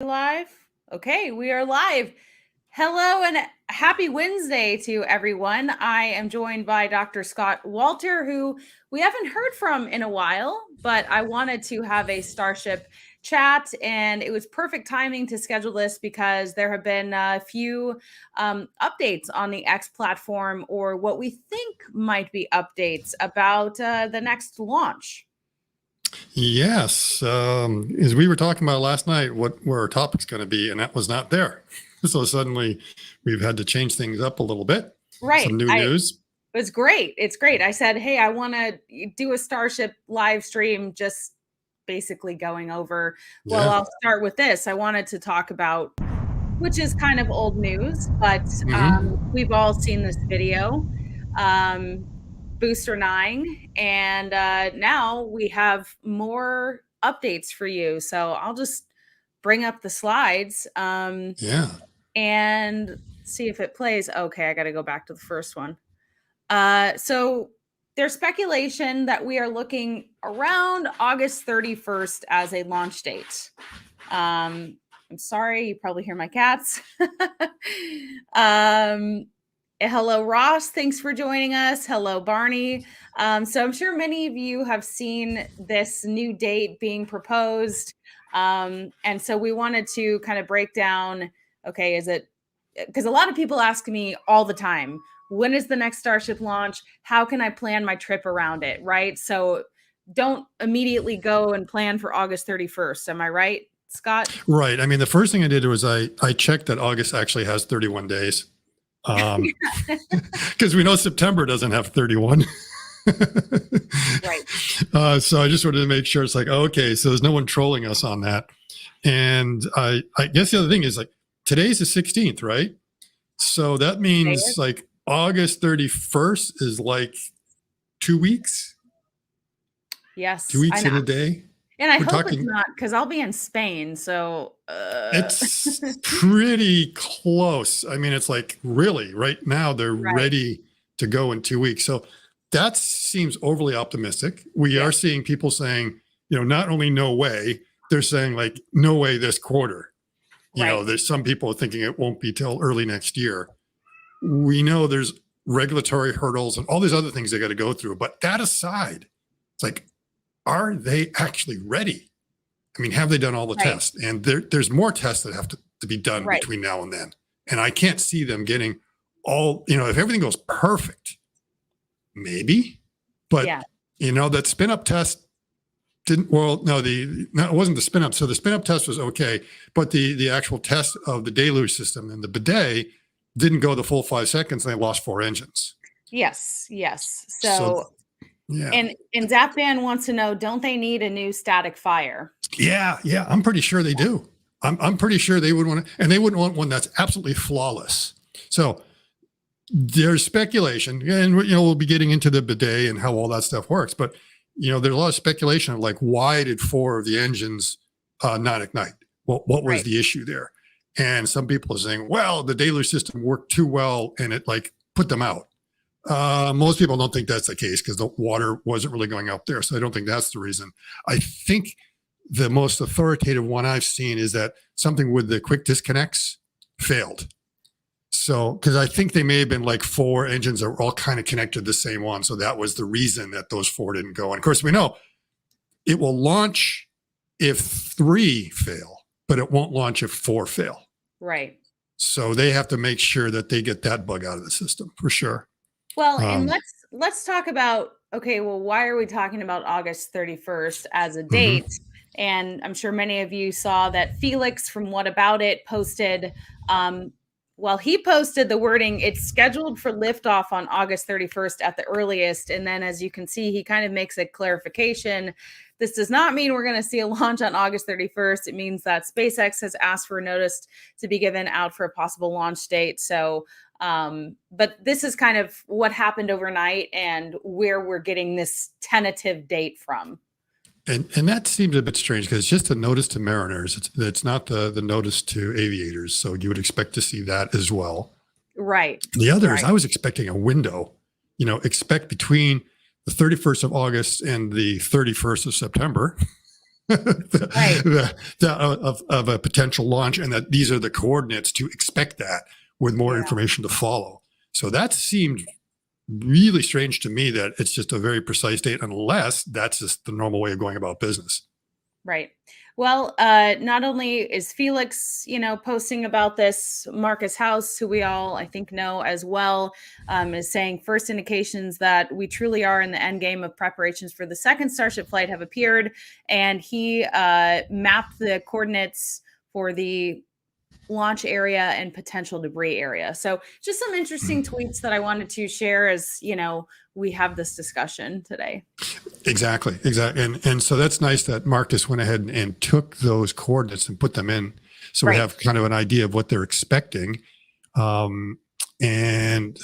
Live? Okay, we are live. Hello and happy Wednesday to everyone. I am joined by Dr. Scott Walter, who we haven't heard from in a while, but I wanted to have a Starship chat, and it was perfect timing to schedule this because there have been a few updates on the X platform, or what we think might be updates about the next launch. Yes, as we were talking about last night, where our topic's going to be, and that was not there. So suddenly, we've had to change things up a little bit. Right. Some new news. It's great. It's great. I said, hey, I want to do a Starship live stream, just basically going over. Well, I'll start with this. I wanted to talk about, which is kind of old news, but we've all seen this video. Booster 9, and now we have more updates for you. So I'll just bring up the slides and see if it plays. Okay, I got to go back to the first one. So there's speculation that we are looking around August 31st as a launch date. I'm sorry, you probably hear my cats. Hello, Ross. Thanks for joining us. Hello, Barney. So I'm sure many of you have seen this new date being proposed. And so we wanted to kind of break down, okay, is it, because a lot of people ask me all the time, when is the next Starship launch? How can I plan my trip around it, right? So don't immediately go and plan for August 31st. Am I right, Scott? Right. I mean, the first thing I did was I checked that August actually has 31 days. Because we know September doesn't have 31. Right. So I just wanted to make sure it's like, okay, so there's no one trolling us on that. And I guess the other thing is, like, today's the 16th, right? So that means like August 31st is like 2 weeks. Yes. 2 weeks in a day. And I hope it's not, because I'll be in Spain. So it's pretty close. I mean, it's like, really, right now they're ready to go in 2 weeks. So that seems overly optimistic. We are seeing people saying, not only no way, they're saying like, no way this quarter. There's some people thinking it won't be till early next year. We know there's regulatory hurdles and all these other things they got to go through. But that aside, it's like, are they actually ready? I mean, have they done all the tests? And there's more tests that have to be done between now and then. And I can't see them getting all, if everything goes perfect, maybe. But, that spin up test it wasn't the spin up. So the spin up test was okay. But the actual test of the Deludge system and the bidet didn't go the full 5 seconds. And they lost 4 engines. Yes. So and Zapban wants to know, don't they need a new static fire? Yeah. I'm pretty sure they do. I'm pretty sure they would want to, and they wouldn't want one that's absolutely flawless. So there's speculation, and we'll be getting into the bidet and how all that stuff works. But there's a lot of speculation of like, why did 4 of the engines not ignite? Well, what was the issue there? And some people are saying, well, the Deludge system worked too well and it like put them out. Most people don't think that's the case because the water wasn't really going up there. So I don't think that's the reason. I think the most authoritative one I've seen is that something with the quick disconnects failed. So, because I think they may have been like 4 engines that were all kind of connected to the same one. So that was the reason that those 4 didn't go. And of course, we know it will launch if 3 fail, but it won't launch if 4 fail. Right. So they have to make sure that they get that bug out of the system for sure. Well, and let's talk about, okay, well, why are we talking about August 31st as a date? And I'm sure many of you saw that Felix from What About It posted, he posted the wording, it's scheduled for liftoff on August 31st at the earliest. And then as you can see, he kind of makes a clarification. This does not mean we're going to see a launch on August 31st. It means that SpaceX has asked for a notice to be given out for a possible launch date. So, but this is kind of what happened overnight and where we're getting this tentative date from. And that seems a bit strange because it's just a notice to mariners. It's not the notice to aviators. So you would expect to see that as well. Right. The others, I was expecting a window, expect between the 31st of August and the 31st of September. Right. Of a potential launch, and that these are the coordinates to expect that, with more Yeah. information to follow. So that seemed really strange to me, that it's just a very precise date, unless that's just the normal way of going about business. Right. Well, not only is Felix, posting about this, Marcus House, who we all, I think, know as well, is saying first indications that we truly are in the end game of preparations for the second Starship flight have appeared. And he mapped the coordinates for the launch area and potential debris area. So just some interesting tweets that I wanted to share as, we have this discussion today. Exactly. And so that's nice that Marcus went ahead and took those coordinates and put them in. So we have kind of an idea of what they're expecting. And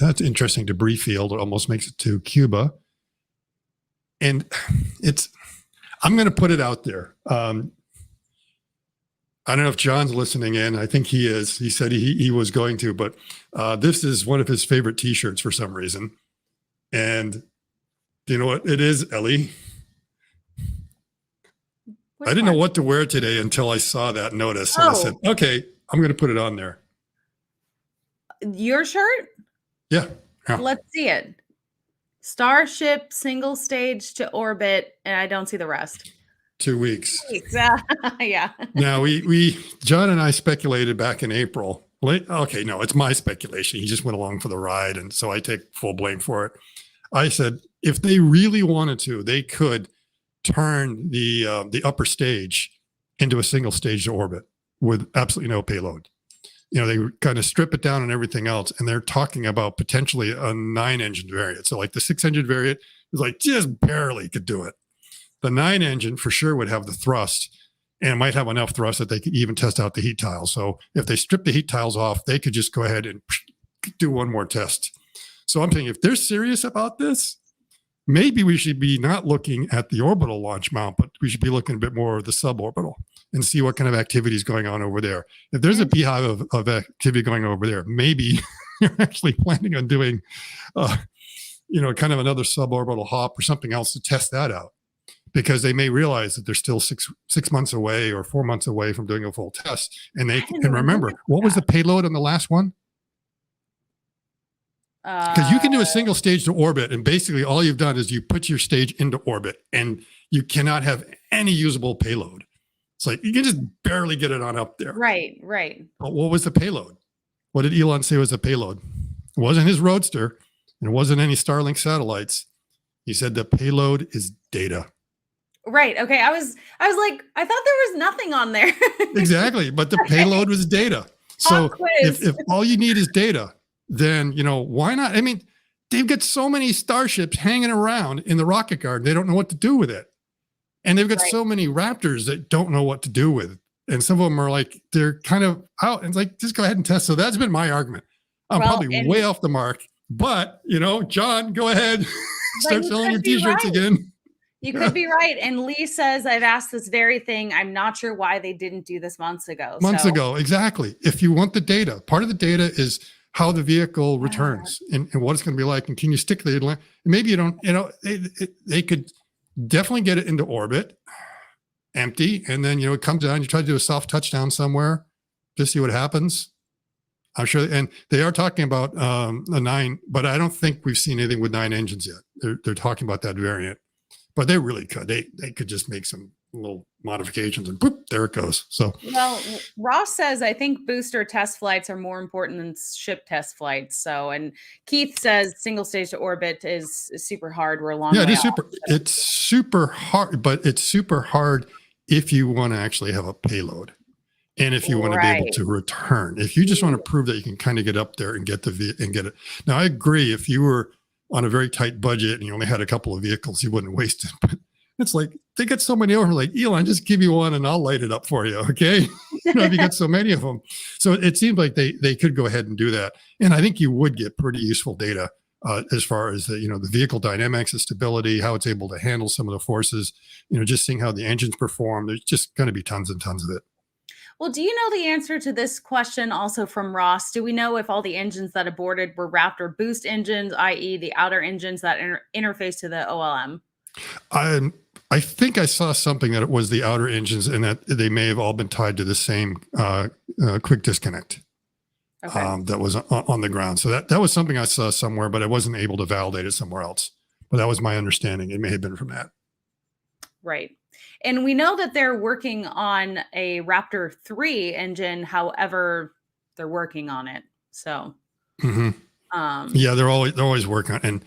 that's interesting. Debris field, it almost makes it to Cuba. And I'm going to put it out there. I don't know if John's listening in. I think he is. He said he was going to, but this is one of his favorite T-shirts for some reason. And do you know what it is, Ellie? I didn't know what to wear today until I saw that notice. And I said, okay, I'm going to put it on there. Your shirt? Yeah. Let's see it. Starship single stage to orbit, and I don't see the rest. 2 weeks. Yeah. Now John and I speculated back in April. Okay, no, it's my speculation. He just went along for the ride, and so I take full blame for it. I said, if they really wanted to, they could turn the upper stage into a single stage to orbit with absolutely no payload. They kind of strip it down and everything else, and they're talking about potentially a 9-engine variant. So like the 6-engine variant is like just barely could do it. The 9-engine for sure would have the thrust, and might have enough thrust that they could even test out the heat tiles. So if they strip the heat tiles off, they could just go ahead and do one more test. So I'm thinking, if they're serious about this, maybe we should be not looking at the orbital launch mount, but we should be looking a bit more of the suborbital and see what kind of activity is going on over there. If there's a beehive of activity going over there, maybe you're actually planning on doing, kind of another suborbital hop or something else to test that out. Because they may realize that they're still six months away or 4 months away from doing a full test. And they can remember, what was the payload on the last one? Because you can do a single stage to orbit, and basically all you've done is you put your stage into orbit, and you cannot have any usable payload. It's like you can just barely get it on up there. Right. But what was the payload? What did Elon say was the payload? It wasn't his Roadster, and it wasn't any Starlink satellites. He said the payload is data. Right. Okay. I was like, I thought there was nothing on there. Exactly. But the payload was data. So if all you need is data, then, why not? I mean, they've got so many Starships hanging around in the rocket garden. They don't know what to do with it. And they've got so many Raptors that don't know what to do with it. And some of them are like, they're kind of out, and it's like, just go ahead and test. So that's been my argument. I'm probably way off the mark, but John, go ahead, start selling your T-shirts again. You could be right. And Lee says, I've asked this very thing. I'm not sure why they didn't do this months ago. Months ago, exactly. If you want the data, part of the data is how the vehicle returns and what it's going to be like. And can you stick the, maybe you don't, they could definitely get it into orbit, empty. And then, it comes down, you try to do a soft touchdown somewhere, just see what happens. I'm sure. And they are talking about a 9, but I don't think we've seen anything with 9 engines yet. They're talking about that variant. But they really could. They could just make some little modifications and boop, there it goes. So, well, Ross says, I think booster test flights are more important than ship test flights. So, and Keith says single stage to orbit is super hard. We're a long way it is off, super. It's super hard, but it's super hard if you want to actually have a payload. And if you want to be able to return, if you just want to prove that you can kind of get up there and get get it. Now, I agree. If you were on a very tight budget and you only had a couple of vehicles, you wouldn't waste it. But it's like, they get so many over, like, Elon, just give me one and I'll light it up for you. Okay. If you get so many of them. So it seems like they could go ahead and do that. And I think you would get pretty useful data as far as the vehicle dynamics, the stability, how it's able to handle some of the forces, just seeing how the engines perform. There's just going to be tons and tons of it. Well, do you know the answer to this question also from Ross? Do we know if all the engines that aborted were Raptor boost engines, i.e. the outer engines that interface to the OLM? I I think I saw something that it was the outer engines and that they may have all been tied to the same quick disconnect that was on the ground. So that was something I saw somewhere, but I wasn't able to validate it somewhere else. But that was my understanding. It may have been from that. Right. And we know that they're working on a Raptor 3 engine. However, they're working on it. So, yeah, they're always working on it. And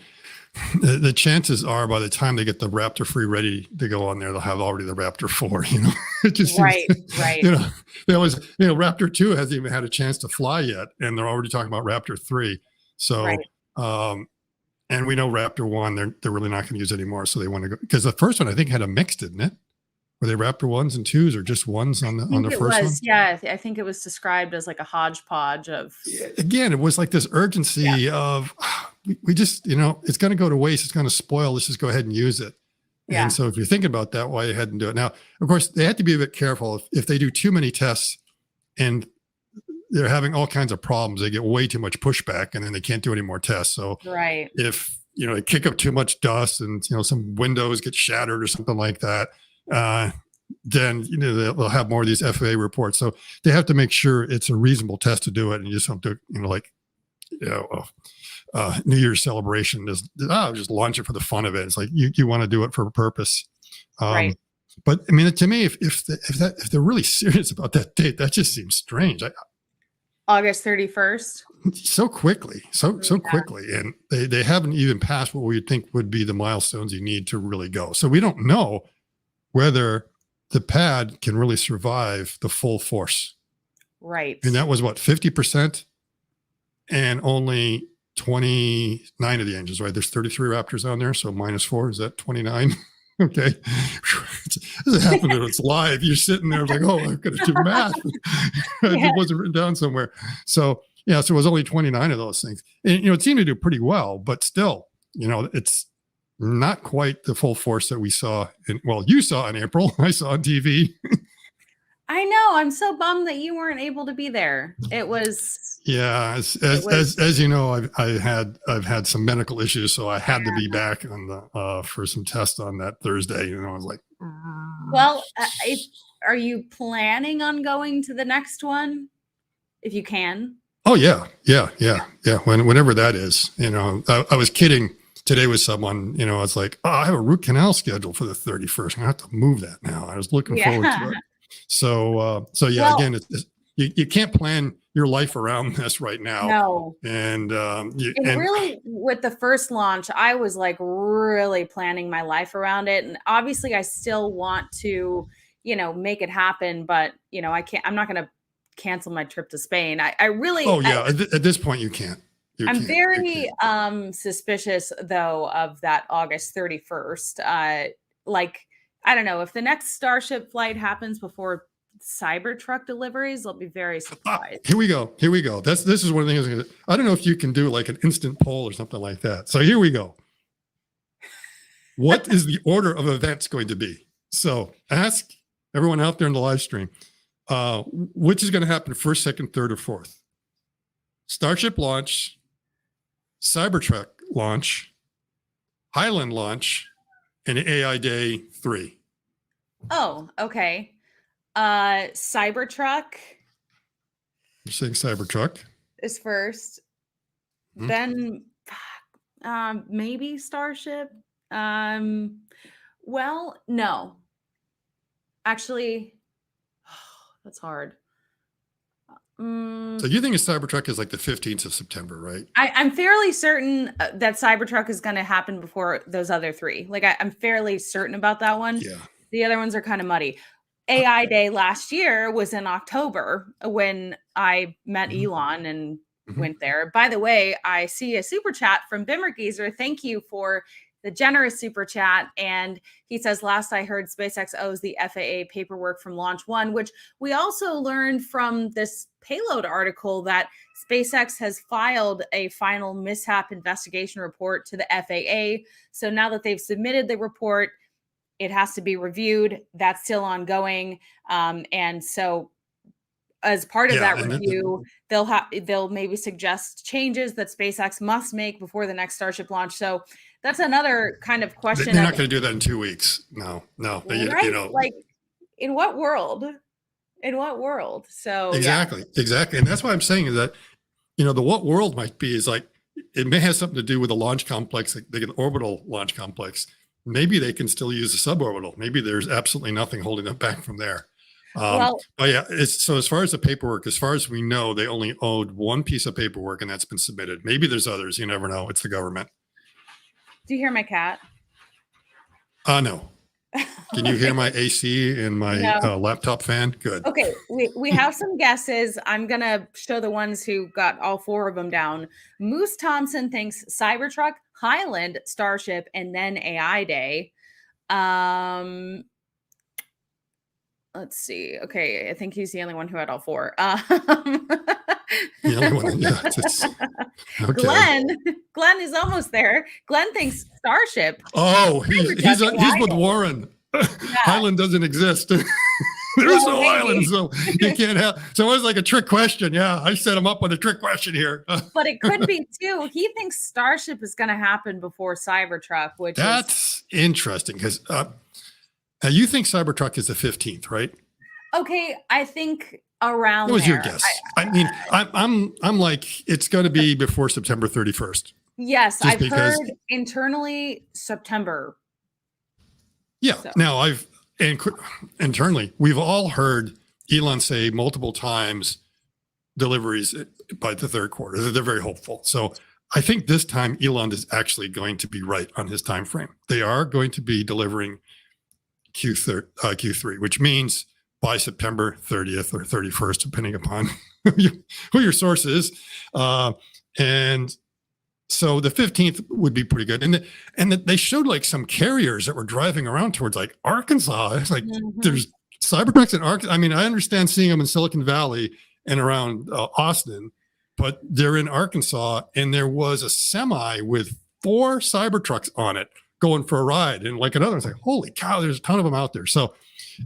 the chances are by the time they get the Raptor 3 ready to go on there, they'll have already the Raptor 4, it just seems, right. There was, Raptor 2 hasn't even had a chance to fly yet. And they're already talking about Raptor 3. So, and we know Raptor 1, they're really not going to use anymore. So they want to go, because the first one I think had a mix, didn't it? Were they Raptor 1s and 2s or just 1s on the first one? Yeah, I think it was described as like a hodgepodge of. Again, it was like this urgency of we just, it's going to go to waste. It's going to spoil. Let's just go ahead and use it. Yeah. And so if you're thinking about that, why you ahead and do it. Now, of course, they have to be a bit careful. If they do too many tests and they're having all kinds of problems, they get way too much pushback and then they can't do any more tests. So if, they kick up too much dust and, some windows get shattered or something like that, then they'll have more of these FAA reports. So they have to make sure it's a reasonable test to do it, and you just don't do New Year's celebration. Just launch it for the fun of it. It's like you want to do it for a purpose. But I mean, to me, if they're really serious about that date, that just seems strange. August 31st. So quickly, so quickly, and they haven't even passed what we think would be the milestones you need to really go. So we don't know whether the pad can really survive the full force. Right. And that was what, 50%? And only 29 of the engines, right? There's 33 Raptors on there. So -4, is that 29? Okay. This happened when it's live. You're sitting there like, oh, I've got to do math. It wasn't written down somewhere. So, so it was only 29 of those things. And, it seemed to do pretty well, but still, it's not quite the full force that we saw you saw in April. I saw on TV. I know. I'm so bummed that you weren't able to be there. It was. Yeah. As you know, I've had some medical issues, so I had to be back on the, for some tests on that Thursday. I was like, well, are you planning on going to the next one if you can? Oh yeah. Whenever that is, I was kidding today with someone, it's like, I have a root canal scheduled for the 31st. I have to move that now. I was looking forward to it. So again, you can't plan your life around this right now. No. And really, with the first launch, I was like really planning my life around it. And obviously I still want to, make it happen, but I'm not going to cancel my trip to Spain. I really, at this point you can't. I'm very suspicious though of that August 31st. I don't know if the next Starship flight happens before Cybertruck deliveries, I'll be very surprised. Here we go. This is one of the things. I don't know if you can do like an instant poll or something like that. So here we go. What is the order of events going to be? So ask everyone out there in the live stream, which is going to happen first, second, third, or fourth? Starship launch, Cybertruck launch, Highland launch, and AI Day 3. Oh, okay. Cybertruck. You're saying Cybertruck is first. Then maybe Starship. Well, no. Actually, that's hard. So you think a Cybertruck is like the 15th of September, right? I'm fairly certain that Cybertruck is going to happen before those other three. Like I'm fairly certain about that one. Yeah. The other ones are kind of muddy. AI Day last year was in October when I met Elon and went there. By the way, I see a super chat from Bimmergeezer. Thank you for the generous super chat. And he says, last I heard, SpaceX owes the FAA paperwork from Launch 1, which we also learned from this payload article that SpaceX has filed a final mishap investigation report to the FAA. So now that they've submitted the report, it has to be reviewed. That's still ongoing. And so as part of Yeah, that review, they'll maybe suggest changes that SpaceX must make before the next Starship launch. So that's another kind of question they're of, not going to do that in 2 weeks. No, right, like, in what world? In what world? So yeah. exactly. And that's why I'm saying is that, the what world might be is like, it may have something to do with the launch complex, like the orbital launch complex. Maybe they can still use the suborbital. Maybe there's absolutely nothing holding them back from there. Well, But yeah, so as far as the paperwork, as far as we know, they only owed one piece of paperwork and that's been submitted. Maybe there's others. You never know. It's the government. do you hear my cat? No. Can you hear my AC and my No. laptop fan? Good. Okay, we have some guesses. I'm gonna show the ones who got all four of them down. Moose Thompson thinks Cybertruck, Highland, Starship, and then AI Day. Let's see. Okay, I think he's the only one who had all four. The only one, yeah. Okay. Glenn is almost there. Glenn thinks Starship. Oh, he's with Warren. Yeah. Highland doesn't exist. There is no island, so you can't have. So it was like a trick question. Yeah, I set him up with a trick question here. But it could be too. He thinks Starship is going to happen before Cybertruck, which that's interesting because you think Cybertruck is the 15th, right? Okay, I think around. What was there. your guess? I mean, I'm like it's going to be before September 31st. Yes, I've heard internally September. Yeah. So. Now internally, we've all heard Elon say multiple times deliveries by the third quarter. They're very hopeful. So I think this time Elon is actually going to be right on his time frame. They are going to be delivering Q3, which means by September 30th or 31st, depending upon who your source is. And so the 15th would be pretty good. And they showed like some carriers that were driving around towards like Arkansas. It's like there's Cybertrucks in Arkansas. I mean, I understand seeing them in Silicon Valley and around Austin, but they're in Arkansas. And there was a semi with 4 Cybertrucks on it going for a ride. And like another, it's like, holy cow, there's a ton of them out there. So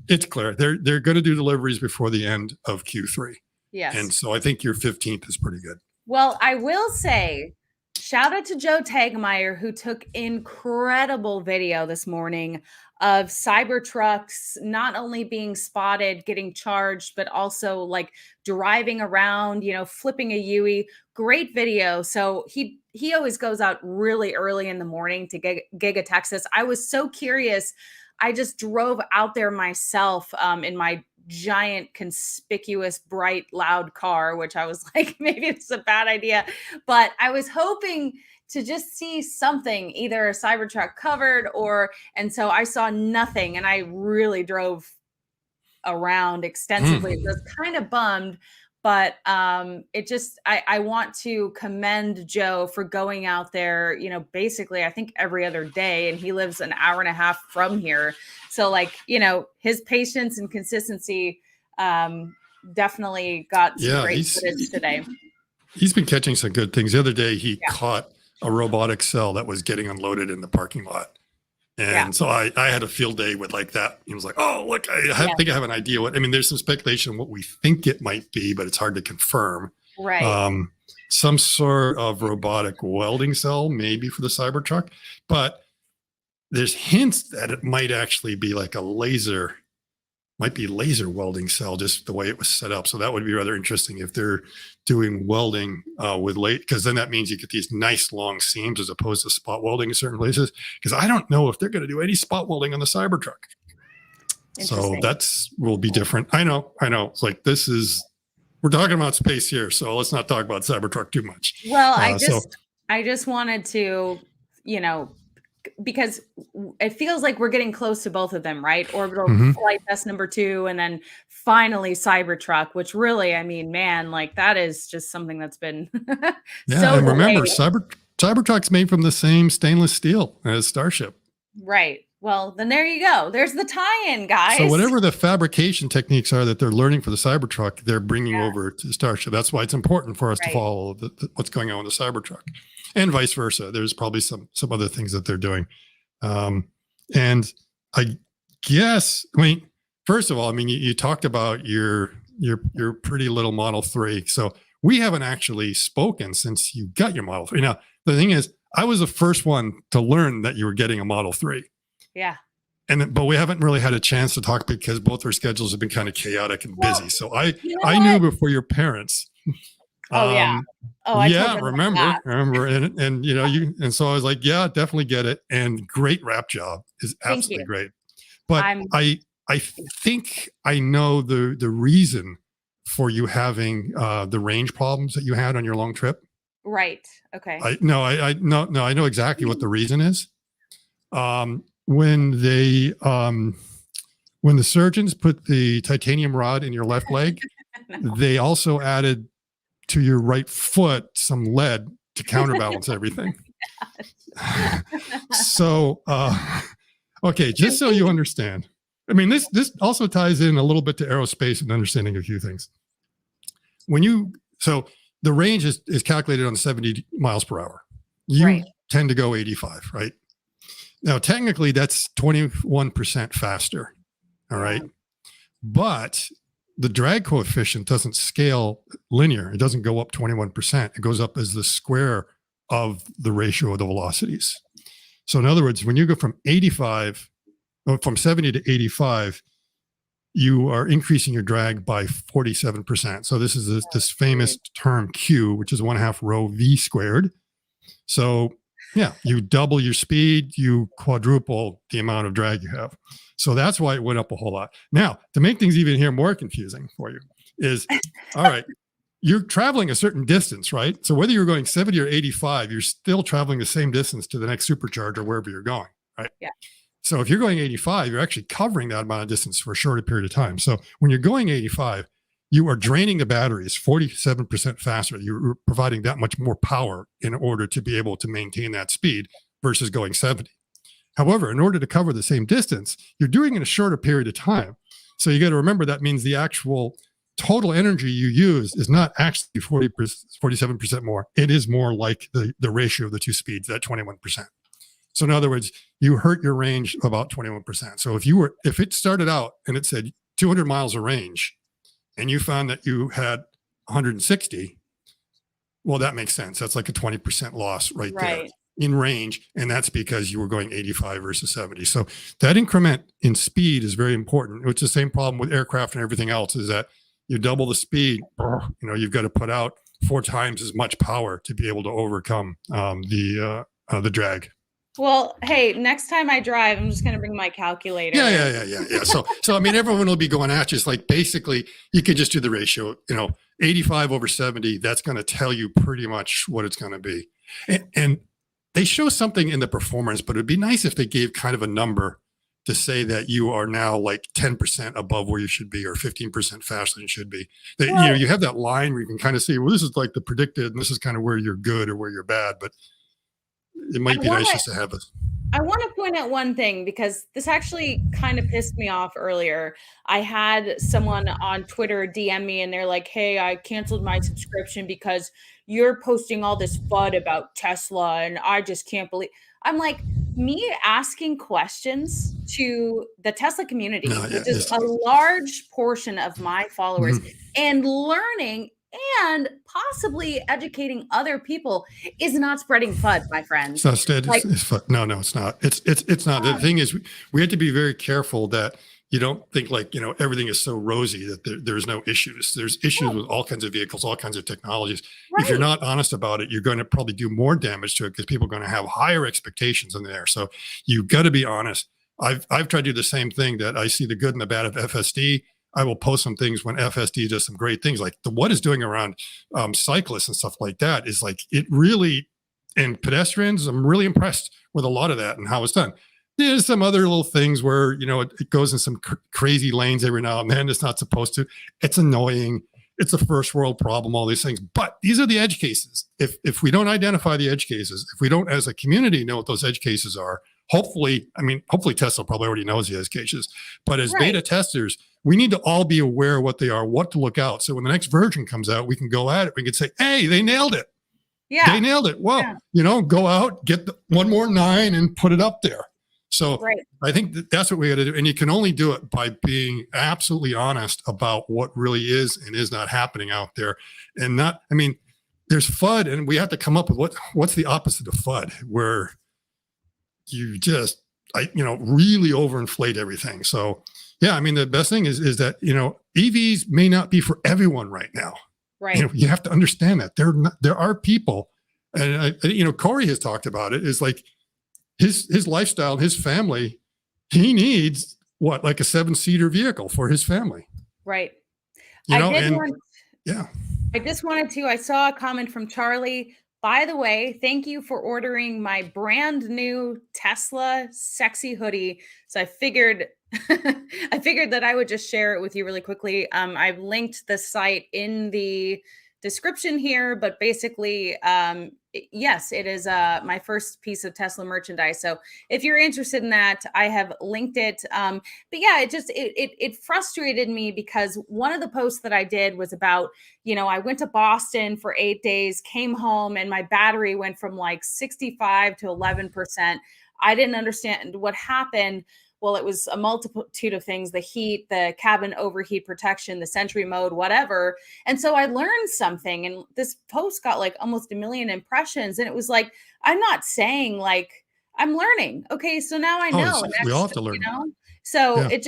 it's clear they're going to do deliveries before the end of Q3. Yes. And so I think your 15th is pretty good. Well, I will say, shout out to Joe Tagmeyer, who took incredible video this morning of Cybertrucks not only being spotted, getting charged, but also like driving around, flipping a Yui. Great video. So he always goes out really early in the morning to Giga Texas. I was so curious. I just drove out there myself in my giant, conspicuous, bright, loud car, which I was like, maybe it's a bad idea. But I was hoping to just see something, either a Cybertruck covered and so I saw nothing. And I really drove around extensively. I was kind of bummed. But it just, I want to commend Joe for going out there, basically, I think every other day. And he lives an hour and a half from here. So like, his patience and consistency definitely got some great footage today. He's been catching some good things. The other day, he caught a robotic cell that was getting unloaded in the parking lot. And so I had a field day with like that. He was like, oh, look, I think I have an idea there's some speculation what we think it might be, but it's hard to confirm. Right. Some sort of robotic welding cell, maybe for the Cybertruck, but there's hints that it might actually be like a laser welding cell, just the way it was set up. So that would be rather interesting if they're doing welding with because then that means you get these nice long seams as opposed to spot welding in certain places. Because I don't know if they're going to do any spot welding on the Cybertruck. So will be different. I know. It's like we're talking about space here, so let's not talk about Cybertruck too much. Well, I just wanted to, because it feels like we're getting close to both of them, right? Orbital flight test number 2, and then finally Cybertruck, which really, I mean, man, like that is just something that's been so and remember, Cybertruck's made from the same stainless steel as Starship. Right. Well, then there you go. There's the tie-in, guys. So whatever the fabrication techniques are that they're learning for the Cybertruck, they're bringing over to Starship. That's why it's important for us to follow what's going on with the Cybertruck, and vice versa. There's probably some other things that they're doing. And I guess, first of all, you talked about your your pretty little Model 3. So we haven't actually spoken since you got your Model 3. Now, the thing is, I was the first one to learn that you were getting a Model 3. Yeah. But we haven't really had a chance to talk because both our schedules have been kind of chaotic and busy. So I knew before your parents. Oh yeah. Oh, I yeah, remember, and you know, and so I was like, yeah, definitely get it. And great wrap job is absolutely great. But I think I know the reason for you having the range problems that you had on your long trip. Right. Okay. I know exactly what the reason is. When the surgeons put the titanium rod in your left leg, they also added to your right foot some lead to counterbalance everything. So, okay, just so you understand. I mean, this also ties in a little bit to aerospace and understanding a few things. So the range is calculated on 70 miles per hour. You tend to go 85, right? Now, technically, that's 21% faster. All right. But the drag coefficient doesn't scale linear. It doesn't go up 21%. It goes up as the square of the ratio of the velocities. So in other words, when you go from 70 to 85, you are increasing your drag by 47%. So this is this famous term Q, which is 1/2 rho V squared. So yeah, you double your speed, you quadruple the amount of drag you have. So that's why it went up a whole lot. Now, to make things even here more confusing for you is, all right, you're traveling a certain distance, right? So whether you're going 70 or 85, you're still traveling the same distance to the next supercharger, wherever you're going, right? Yeah. So if you're going 85, you're actually covering that amount of distance for a shorter period of time. So when you're going 85, you are draining the batteries 47% faster. You're providing that much more power in order to be able to maintain that speed versus going 70. However, in order to cover the same distance, you're doing it in a shorter period of time. So you got to remember that means the actual total energy you use is not actually 47% more. It is more like the ratio of the two speeds, that 21%. So in other words, you hurt your range about 21%. So if it started out and it said 200 miles of range and you found that you had 160, well, that makes sense. That's like a 20% loss right there in range. And that's because you were going 85 versus 70. So that increment in speed is very important. It's the same problem with aircraft and everything else, is that you double the speed, you've got to put out 4 times as much power to be able to overcome the drag. Well, hey, next time I drive, I'm just going to bring my calculator. Yeah. So I mean, everyone will be going at you. It's like, basically, you could just do the ratio, 85 over 70. That's going to tell you pretty much what it's going to be. And they show something in the performance, but it'd be nice if they gave kind of a number to say that you are now like 10% above where you should be, or 15% faster than you should be. You have that line where you can kind of see, well, this is like the predicted, and this is kind of where you're good or where you're bad, but it might be nice just to have it. I want to point out one thing, because this actually kind of pissed me off earlier. I had someone on Twitter DM me and they're like, hey, I canceled my subscription because you're posting all this FUD about Tesla and I just can't believe. I'm like, me asking questions to the Tesla community, which is a large portion of my followers, and learning and possibly educating other people is not spreading FUD, my friend. It's not FUD. No, it's not. It's not. The thing is, we have to be very careful that you don't think like, everything is so rosy that there's no issues. There's issues with all kinds of vehicles, all kinds of technologies. If you're not honest about it, you're going to probably do more damage to it, because people are going to have higher expectations in there. So you've got to be honest. I've tried to do the same thing, that I see the good and the bad of FSD. I will post some things when FSD does some great things, like what it's doing around cyclists and stuff like that is like, it really, and pedestrians, I'm really impressed with a lot of that and how it's done. There's some other little things where, it goes in some crazy lanes every now and then. It's not supposed to. It's annoying. It's a first world problem, all these things. But these are the edge cases. If we don't identify the edge cases, if we don't, as a community, know what those edge cases are, hopefully Tesla probably already knows the edge cases. But as beta testers, we need to all be aware of what they are, what to look out. So when the next version comes out, we can go at it. We can say, hey, they nailed it. Yeah. They nailed it. Well, go out, get one more 9 and put it up there. So Right. I think that's what we got to do. And you can only do it by being absolutely honest about what really is and is not happening out there. And not, I mean, there's FUD, and we have to come up with what's the opposite of FUD, where you just, really overinflate everything. So yeah, I mean, the best thing is that, EVs may not be for everyone right now. Right. You have to understand that there are people, and Corey has talked about it, is like his lifestyle, his family, he needs like a 7-seater vehicle for his family. Right. Yeah. I just wanted to, I saw a comment from Charlie. By the way, thank you for ordering my brand new Tesla sexy hoodie. So I figured that I would just share it with you really quickly. I've linked the site in the description here, but basically, yes, it is my first piece of Tesla merchandise. So if you're interested in that, I have linked it. But yeah, it frustrated me because one of the posts that I did was about, I went to Boston for 8 days, came home, and my battery went from like 65 to 11%. I didn't understand what happened. Well, it was a multitude of things: the heat, the cabin overheat protection, the Sentry mode, whatever. And so I learned something, and this post got like almost 1 million impressions. And it was like, I'm not saying like I'm learning. Okay, so now I know. We all have to learn. So yeah.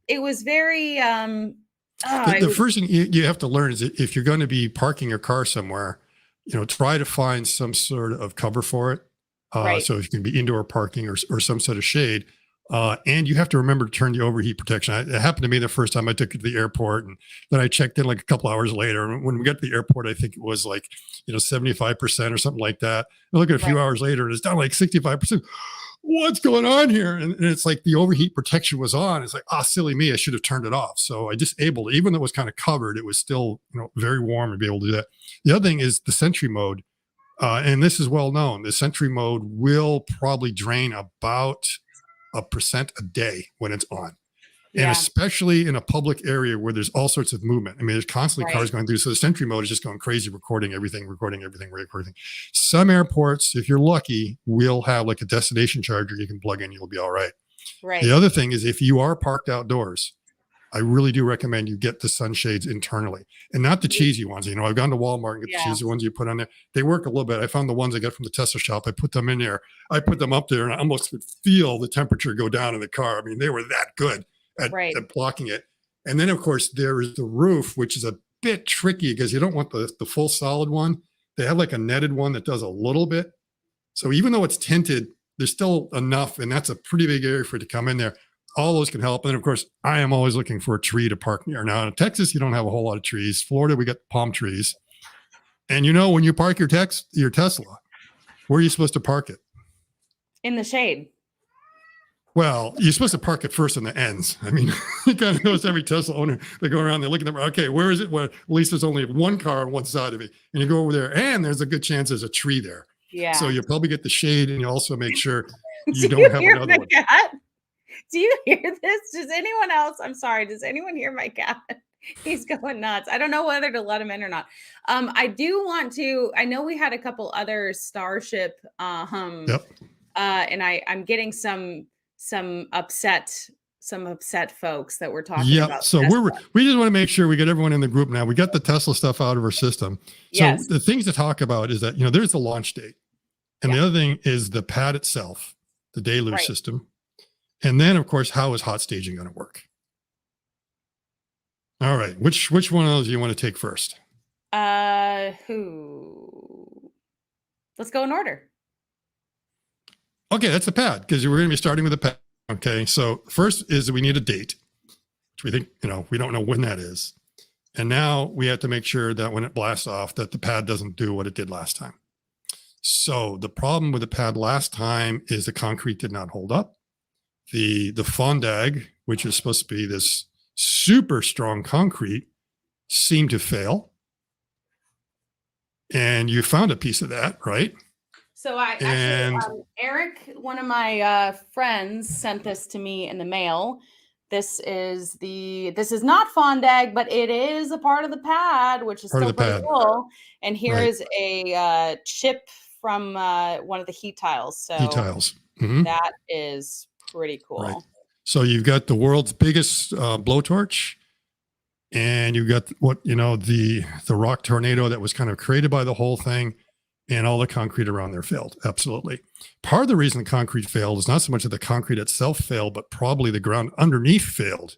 It was very the first thing you have to learn is that if you're going to be parking your car somewhere, try to find some sort of cover for it. Right. So if you can be indoor parking or some sort of shade. And you have to remember to turn the overheat protection. It happened to me the first time I took it to the airport, and then I checked in like a couple hours later. And when we got to the airport, I think it was like, 75% or something like that. I look at a few hours later and it's down like 65%. What's going on here? And it's like the overheat protection was on. It's like, silly me, I should have turned it off. So I disabled it. Even though it was kind of covered, it was still, very warm to be able to do that. The other thing is the Sentry mode. And this is well known. The Sentry mode will probably drain about 1% a day when it's on. And especially in a public area where there's all sorts of movement. I mean, there's constantly cars going through. So the Sentry mode is just going crazy, recording everything. Some airports, if you're lucky, will have like a destination charger you can plug in. You'll be all right. Right. The other thing is, if you are parked outdoors, I really do recommend you get the sunshades internally, and not the cheesy ones. I've gone to Walmart and get the cheesy ones you put on there. They work a little bit. I found the ones I got from the Tesla shop. I put them in there. I put them up there, and I almost could feel the temperature go down in the car. I mean, they were that good at blocking it. And then, of course, there is the roof, which is a bit tricky because you don't want the full solid one. They have like a netted one that does a little bit. So even though it's tinted, there's still enough, and that's a pretty big area for it to come in there. All those can help. And of course, I am always looking for a tree to park near. Now in Texas, you don't have a whole lot of trees. Florida, we got palm trees. And when you park your Tesla, where are you supposed to park it? In the shade. Well, you're supposed to park it first on the ends. I mean, you kind of notice every Tesla owner, they go around, they look at them, okay, where is it? Well, at least there's only one car on one side of it. And you go over there, and there's a good chance there's a tree there. Yeah. So you probably get the shade, and you also make sure you don't have another one. Cat? Do you hear this? Does anyone else? I'm sorry. Does anyone hear my cat? He's going nuts. I don't know whether to let him in or not. I do want to. I know we had a couple other Starship. And I'm getting some upset folks that we're talking about. So we just want to make sure we get everyone in the group now. We got the Tesla stuff out of our system. So the things to talk about is that there's the launch date, and the other thing is the pad itself, the Deludge system. And then, of course, how is hot staging going to work? All right. Which one of those do you want to take first? Let's go in order. Okay, that's the pad, because we're going to be starting with the pad. Okay, so first is we need a date, which we think, we don't know when that is. And now we have to make sure that when it blasts off, that the pad doesn't do what it did last time. So the problem with the pad last time is the concrete did not hold up. The fondag, which is supposed to be this super strong concrete, seemed to fail. And you found a piece of that, right? So Eric, one of my friends, sent this to me in the mail. This is not fondag, but it is a part of the pad, which is still pretty cool. And here is a chip from one of the heat tiles. So heat tiles. That is pretty Right. cool. So you've got the world's biggest blowtorch, and you've got the rock tornado that was kind of created by the whole thing, and all the concrete around there failed. Absolutely. Part of the reason the concrete failed is not so much that the concrete itself failed, but probably the ground underneath failed.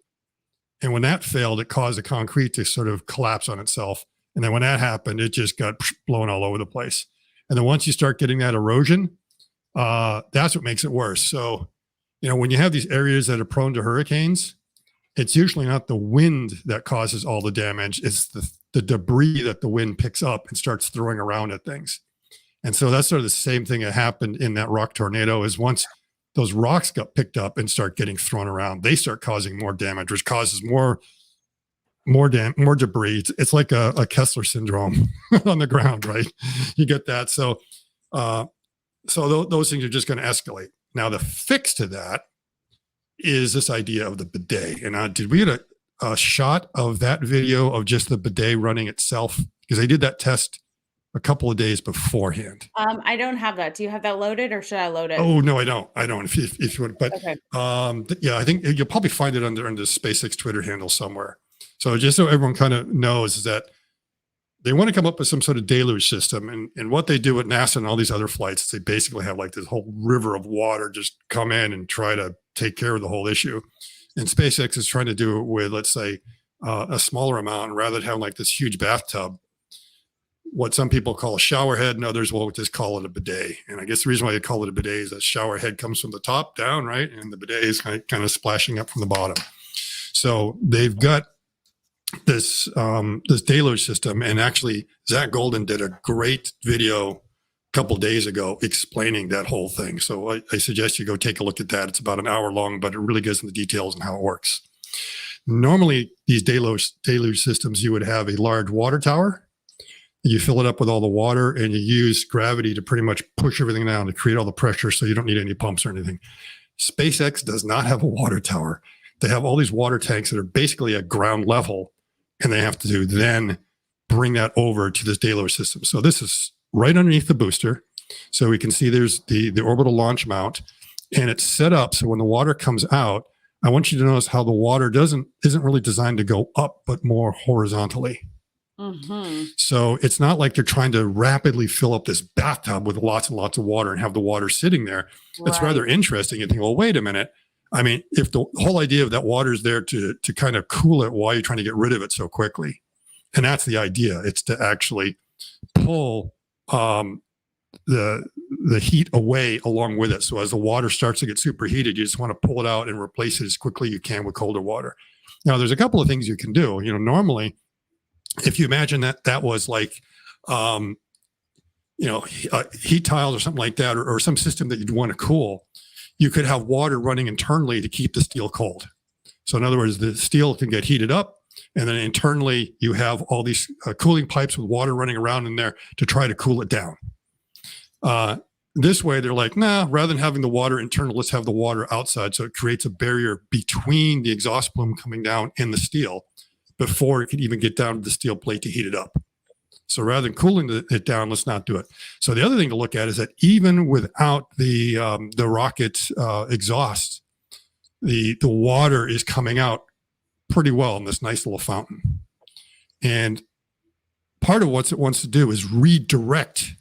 And when that failed, it caused the concrete to sort of collapse on itself. And then when that happened, it just got blown all over the place. And then once you start getting that erosion, that's what makes it worse. So, when you have these areas that are prone to hurricanes, it's usually not the wind that causes all the damage. It's the debris that the wind picks up and starts throwing around at things. And so that's sort of the same thing that happened in that rock tornado. Is once those rocks got picked up and start getting thrown around, they start causing more damage, which causes more debris. It's like a Kessler syndrome on the ground, right? You get that. So those things are just going to escalate. Now, the fix to that is this idea of the bidet. And did we get a shot of that video of just the bidet running itself? Because they did that test a couple of days beforehand. I don't have that. Do you have that loaded, or should I load it? Oh, no, I don't. If you want, but Okay. yeah, I think you'll probably find it under the SpaceX Twitter handle somewhere. So just so everyone kind of knows, is that they want to come up with some sort of deluge system. And what they do at NASA and all these other flights is they basically have like this whole river of water just come in and try to take care of the whole issue. And SpaceX is trying to do it with, let's say, a smaller amount, rather than having like this huge bathtub. What some people call a shower head, and others will just call it a bidet. And I guess the reason why they call it a bidet is that shower head comes from the top down, right? And the bidet is kind of splashing up from the bottom. So they've got this deluge system, and actually Zach Golden did a great video a couple days ago explaining that whole thing. So I suggest you go take a look at that. It's about an hour long, but it really gives them the details on how it works. Normally, these deluge systems, you would have a large water tower. You fill it up with all the water, and you use gravity to pretty much push everything down to create all the pressure, so you don't need any pumps or anything. SpaceX does not have a water tower. They have all these water tanks that are basically at ground level, and they have to then bring that over to this deluge system. So this is right underneath the booster. So we can see there's the orbital launch mount, and it's set up so when the water comes out, I want you to notice how the water isn't really designed to go up, but more horizontally. Mm-hmm. So it's not like they're trying to rapidly fill up this bathtub with lots and lots of water and have the water sitting there. Right. It's rather interesting. You think, well, wait a minute. I mean, if the whole idea of that water is there to kind of cool it, why are you trying to get rid of it so quickly? And that's the idea. It's to actually pull the heat away along with it. So as the water starts to get superheated, you just want to pull it out and replace it as quickly as you can with colder water. Now, there's a couple of things you can do. Normally, if you imagine that was like, heat tiles or something like that, or some system that you'd want to cool, you could have water running internally to keep the steel cold. So in other words, the steel can get heated up, and then internally you have all these cooling pipes with water running around in there to try to cool it down. This way, they're like, nah, rather than having the water internal, let's have the water outside. So it creates a barrier between the exhaust plume coming down and the steel before it can even get down to the steel plate to heat it up. So rather than cooling it down, let's not do it. So the other thing to look at is that even without the rocket exhaust, the water is coming out pretty well in this nice little fountain. And part of what it wants to do is redirect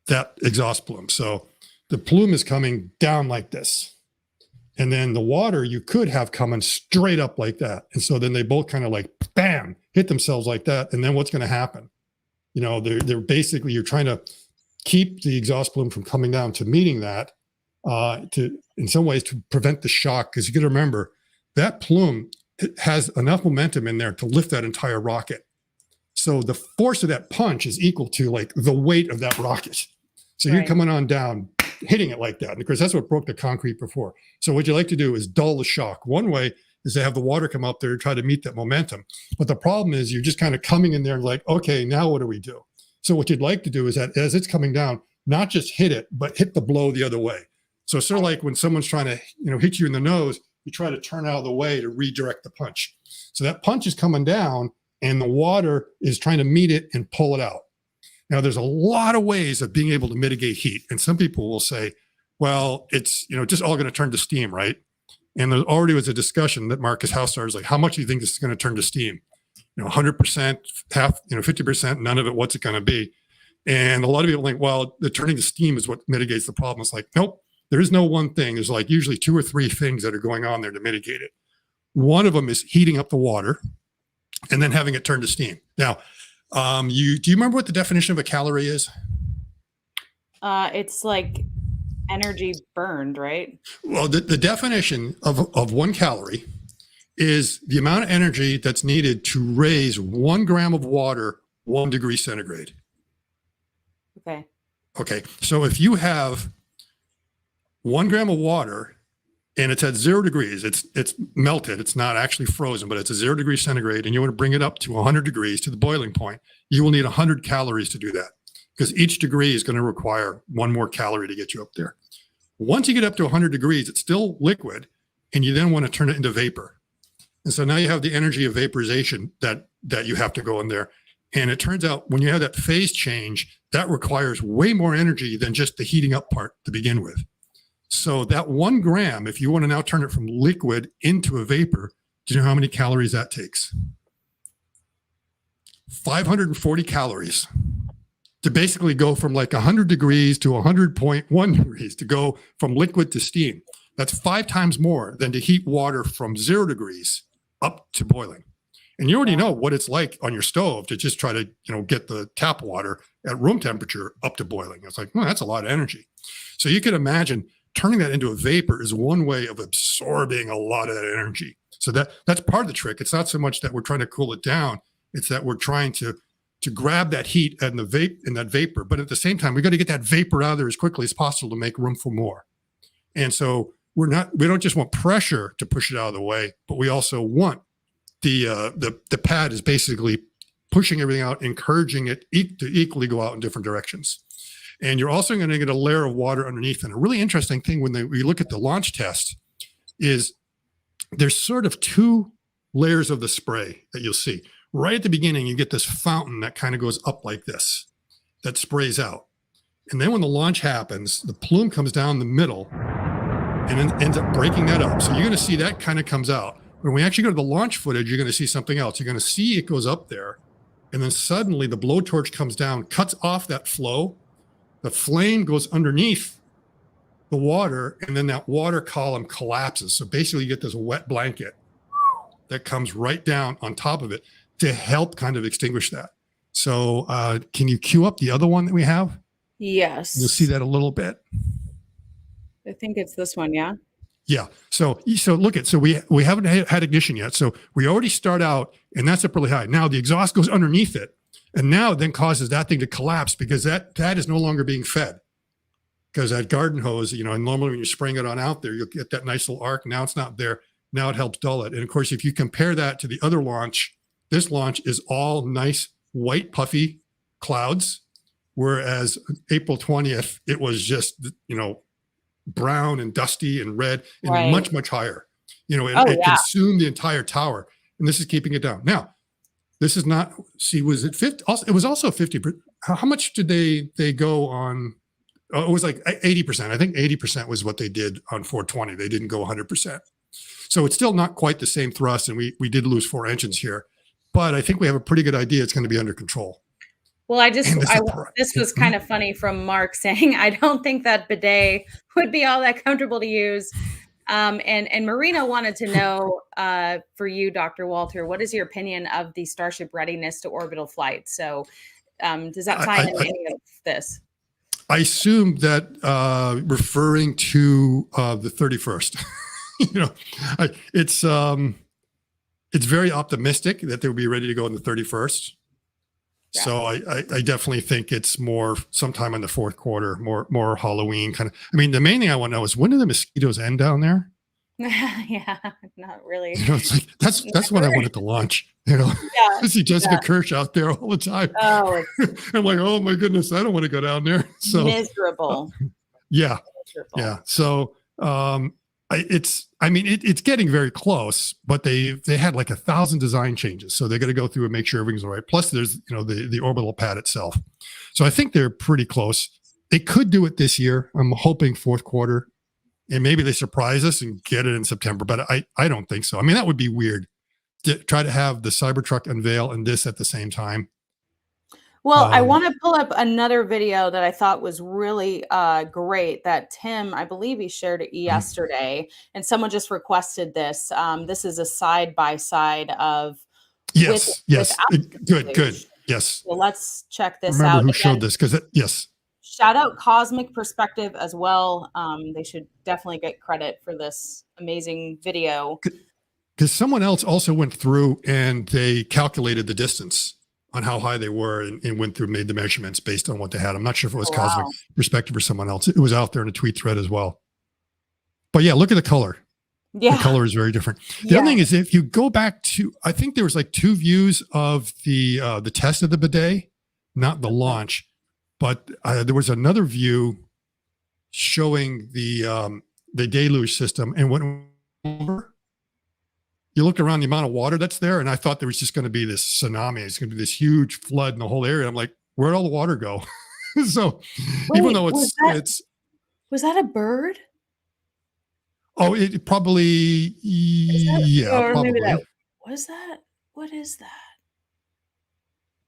that exhaust plume. So the plume is coming down like this. And then the water you could have coming straight up like that. And so then they both kind of like, bam, hit themselves like that. And then what's going to happen? They're basically, you're trying to keep the exhaust plume from coming down to meeting that, in some ways to prevent the shock. Because you got to remember, that plume has enough momentum in there to lift that entire rocket. So the force of that punch is equal to like the weight of that rocket. So You're coming on down, hitting it like that. And of course, that's what broke the concrete before. So what you like to do is dull the shock. One way is to have the water come up there to try to meet that momentum. But the problem is you're just kind of coming in there like, okay, now what do we do? So what you'd like to do is that as it's coming down, not just hit it, but hit the blow the other way. So it's sort of like when someone's trying to, hit you in the nose, you try to turn out of the way to redirect the punch. So that punch is coming down and the water is trying to meet it and pull it out. Now, there's a lot of ways of being able to mitigate heat. And some people will say, Well, it's, just all going to turn to steam, right? And there already was a discussion that Marcus House started like, how much do you think this is going to turn to steam? 100%, half, 50%, none of it, what's it going to be? And a lot of people think, well, the turning to steam is what mitigates the problem. It's like, nope, there is no one thing. There's like usually 2 or 3 things that are going on there to mitigate it. One of them is heating up the water and then having it turn to steam. Now, do you remember what the definition of a calorie is? It's like energy burned, right? Well, the definition of 1 calorie is the amount of energy that's needed to raise 1 gram of water 1 degree centigrade. Okay. So if you have 1 gram of water and it's at 0 degrees, it's melted. It's not actually frozen, but it's a 0 degree centigrade, and you want to bring it up to 100 degrees to the boiling point, you will need 100 calories to do that, because each degree is going to require 1 more calorie to get you up there. Once you get up to 100 degrees, it's still liquid, and you then want to turn it into vapor. And so now you have the energy of vaporization that you have to go in there. And it turns out when you have that phase change, that requires way more energy than just the heating up part to begin with. So that 1 gram, if you want to now turn it from liquid into a vapor, do you know how many calories that takes? 540 calories to basically go from like 100 degrees to 100.1 degrees to go from liquid to steam. That's 5 times more than to heat water from 0 degrees up to boiling. And you already know what it's like on your stove to just try to, get the tap water at room temperature up to boiling. It's like, well, that's a lot of energy. So you can imagine turning that into a vapor is one way of absorbing a lot of that energy. So that's part of the trick. It's not so much that we're trying to cool it down. It's that we're trying to grab that heat and that vapor. But at the same time, we got to get that vapor out of there as quickly as possible to make room for more. And so we don't just want pressure to push it out of the way, but we also want the pad is basically pushing everything out, encouraging it to equally go out in different directions. And you're also going to get a layer of water underneath. And a really interesting thing when we look at the launch test is there's sort of 2 layers of the spray that you'll see. Right at the beginning, you get this fountain that kind of goes up like this, that sprays out. And then when the launch happens, the plume comes down the middle and then ends up breaking that up. So you're going to see that kind of comes out. When we actually go to the launch footage, you're going to see something else. You're going to see it goes up there, and then suddenly the blowtorch comes down, cuts off that flow. The flame goes underneath the water, and then that water column collapses. So basically you get this wet blanket that comes right down on top of it to help kind of extinguish that. So can you cue up the other one that we have? Yes. You'll see that a little bit. I think it's this one, yeah? Yeah. So look at, so we haven't had ignition yet. So we already start out, and that's up really high. Now the exhaust goes underneath it, and now it then causes that thing to collapse because that is no longer being fed. Because that garden hose, and normally when you're spraying it on out there, you'll get that nice little arc. Now it's not there. Now it helps dull it. And of course, if you compare that to the other launch, this launch is all nice, white, puffy clouds. Whereas April 20th, it was just, brown and dusty and red and much, much higher. It consumed the entire tower, and this is keeping it down. Now, this is not, was it 50? Also, it was also 50. How much did they go on? Oh, it was like 80%. I think 80% was what they did on 420. They didn't go 100%. So it's still not quite the same thrust, and we did lose 4 engines here, but I think we have a pretty good idea it's going to be under control. Well, this was kind of funny from Mark saying, I don't think that bidet would be all that comfortable to use. And Marina wanted to know for you, Dr. Walter, what is your opinion of the Starship readiness to orbital flight? So does that tie into any of this? I assume that referring to the 31st, it's very optimistic that they'll be ready to go on the 31st. Yeah. So I definitely think it's more sometime in the 4th quarter, more Halloween kind of. I mean, the main thing I want to know is, when do the mosquitoes end down there? Yeah, not really. It's like that's what I wanted to launch. I see Jessica Kirsch out there all the time. Oh, I'm like, oh my goodness, I don't want to go down there. So miserable. Yeah. Miserable. Yeah. So it's getting very close, but they had like 1,000 design changes. So they're going to go through and make sure everything's all right. Plus there's, the orbital pad itself. So I think they're pretty close. they could do it this year. I'm hoping fourth quarter, and maybe they surprise us and get it in September. But I don't think so. I mean, that would be weird to try to have the Cybertruck unveil and this at the same time. Well, I want to pull up another video that I thought was really great that Tim, I believe he shared it yesterday, and someone just requested this. This is a side-by-side of yes, good. Yes. So let's check this Remember out. who showed this? Because yes. Shout out Cosmic Perspective as well. They should definitely get credit for this amazing video. Because someone else also went through and they calculated the distance on how high they were and went through, made the measurements based on what they had. I'm not sure if it was Cosmic Perspective or someone else. It was out there in a tweet thread as well. But yeah, look at the color. Yeah. The color is very different. The other thing is, if you go back to, I think there was like 2 views of the test of the bidet, not the launch, but there was another view showing the deluge system. And when you look around the amount of water that's there, and I thought there was just going to be this tsunami. It's going to be this huge flood in the whole area. I'm like, where'd all the water go? So even though was that a bird? Oh, it probably, probably. What is that? What is that?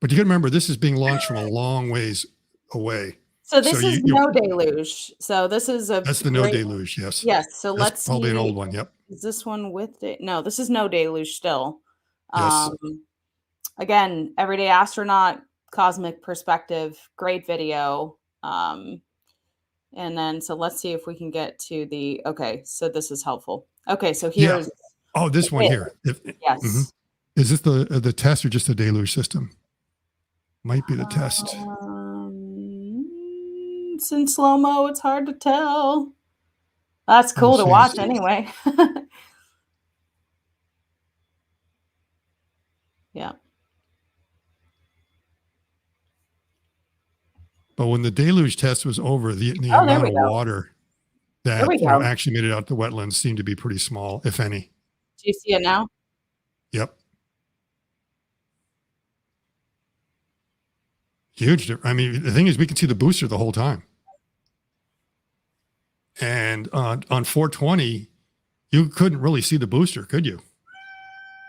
But you got to remember, this is being launched from a long ways away. So this is no deluge. So this is that's the no deluge. Yes. Yes. So let's probably an old one. Yep. Is this one with no? This is no deluge still. Yes. Again, Everyday Astronaut, Cosmic Perspective, great video. And then, so let's see if we can get to the, okay, so this is helpful. Okay, so here's. Oh, this one here. Yes. Is this the test or just the deluge system? Might be the test. It's in slow-mo, it's hard to tell. That's cool to watch anyway. Yeah. But when the deluge test was over, the amount of water that actually made it out to wetlands seemed to be pretty small, if any. Do you see it now? Yep. Huge. I mean, the thing is, we can see the booster the whole time. And on 420, you couldn't really see the booster, could you?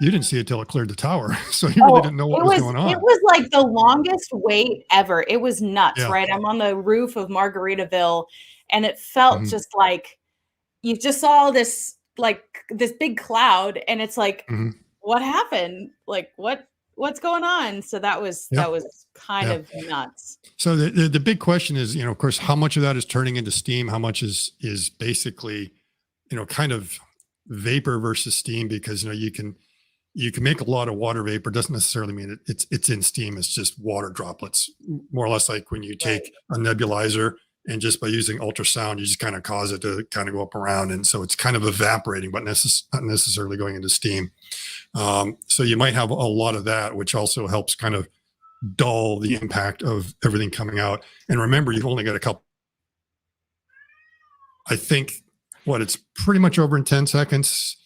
You didn't see it till it cleared the tower. So you really didn't know what was going on. It was like the longest wait ever. It was nuts, right? I'm on the roof of Margaritaville, and it felt just like you just saw this, like this big cloud, and it's like, what happened? Like what's going on? So that was kind of nuts. So the big question is, of course, how much of that is turning into steam? How much is basically, kind of vapor versus steam? Because you can make a lot of water vapor. Doesn't necessarily mean it's in steam. It's just water droplets, more or less like when you take a nebulizer and just by using ultrasound, you just kind of cause it to kind of go up around. And so it's kind of evaporating, but not necessarily going into steam. So you might have a lot of that, which also helps kind of dull the impact of everything coming out. And remember, you've only got a couple. I think it's pretty much over in 10 seconds.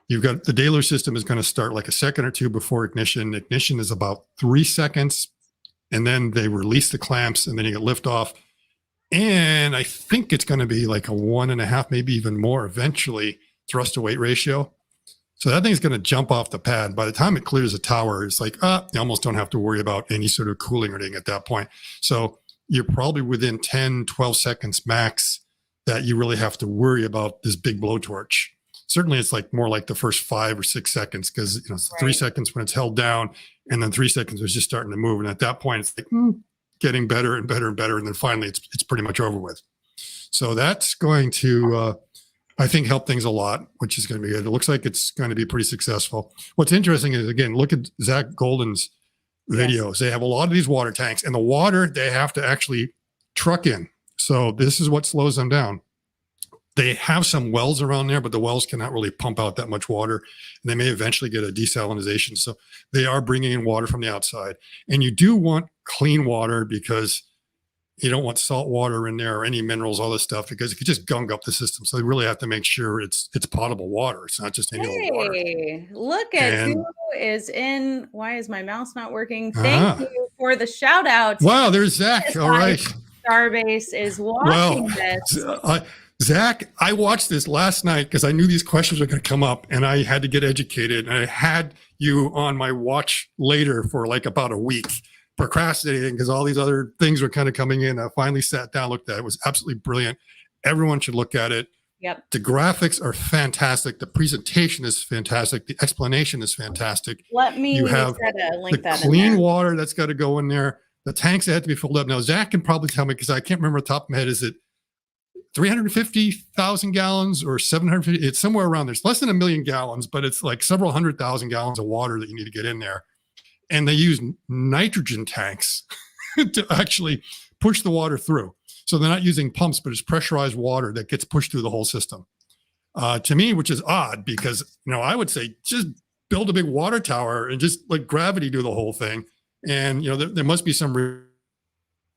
You've got the deluge system is going to start like a second or two before ignition. Ignition is about 3 seconds, and then they release the clamps, and then you get liftoff. And I think it's going to be like a 1.5, maybe even more eventually thrust to weight ratio. So that thing's going to jump off the pad. By the time it clears the tower, it's like, you almost don't have to worry about any sort of cooling or anything at that point. So you're probably within 10, 12 seconds max that you really have to worry about this big blowtorch. Certainly it's like more like the first 5 or 6 seconds, because it's 3 seconds when it's held down, and then 3 seconds was just starting to move. And at that point, it's like getting better and better and better. And then finally it's pretty much over with. So that's going to, I think, help things a lot, which is going to be good. It looks like it's going to be pretty successful. What's interesting is, again, look at Zach Golden's videos. They have a lot of these water tanks, and the water they have to actually truck in. So this is what slows them down. They have some wells around there, but the wells cannot really pump out that much water. And they may eventually get a desalinization. So they are bringing in water from the outside. And you do want clean water, because you don't want salt water in there or any minerals, all this stuff, because it could just gunk up the system. So they really have to make sure it's potable water. It's not just any old water. Look at who is in. Why is my mouse not working? Thank you for the shout out. Wow, there's Zach. All right. Starbase is watching this. Zach, I watched this last night because I knew these questions were going to come up and I had to get educated. And I had you on my watch later for like about a week, procrastinating because all these other things were kind of coming in. I finally sat down, looked at it. It was absolutely brilliant. Everyone should look at it. Yep. The graphics are fantastic. The presentation is fantastic. The explanation is fantastic. Let me you have link the clean water that's got to go in there. The tanks that have to be filled up. Now, Zach can probably tell me because I can't remember off the top of my head. Is it 350,000 gallons or 750? It's somewhere around there. It's less than 1 million gallons, but it's like several 100,000 gallons of water that you need to get in there. And they use nitrogen tanks to actually push the water through. So they're not using pumps, but it's pressurized water that gets pushed through the whole system. To me, which is odd because, I would say just build a big water tower and just let gravity do the whole thing. And, there must be some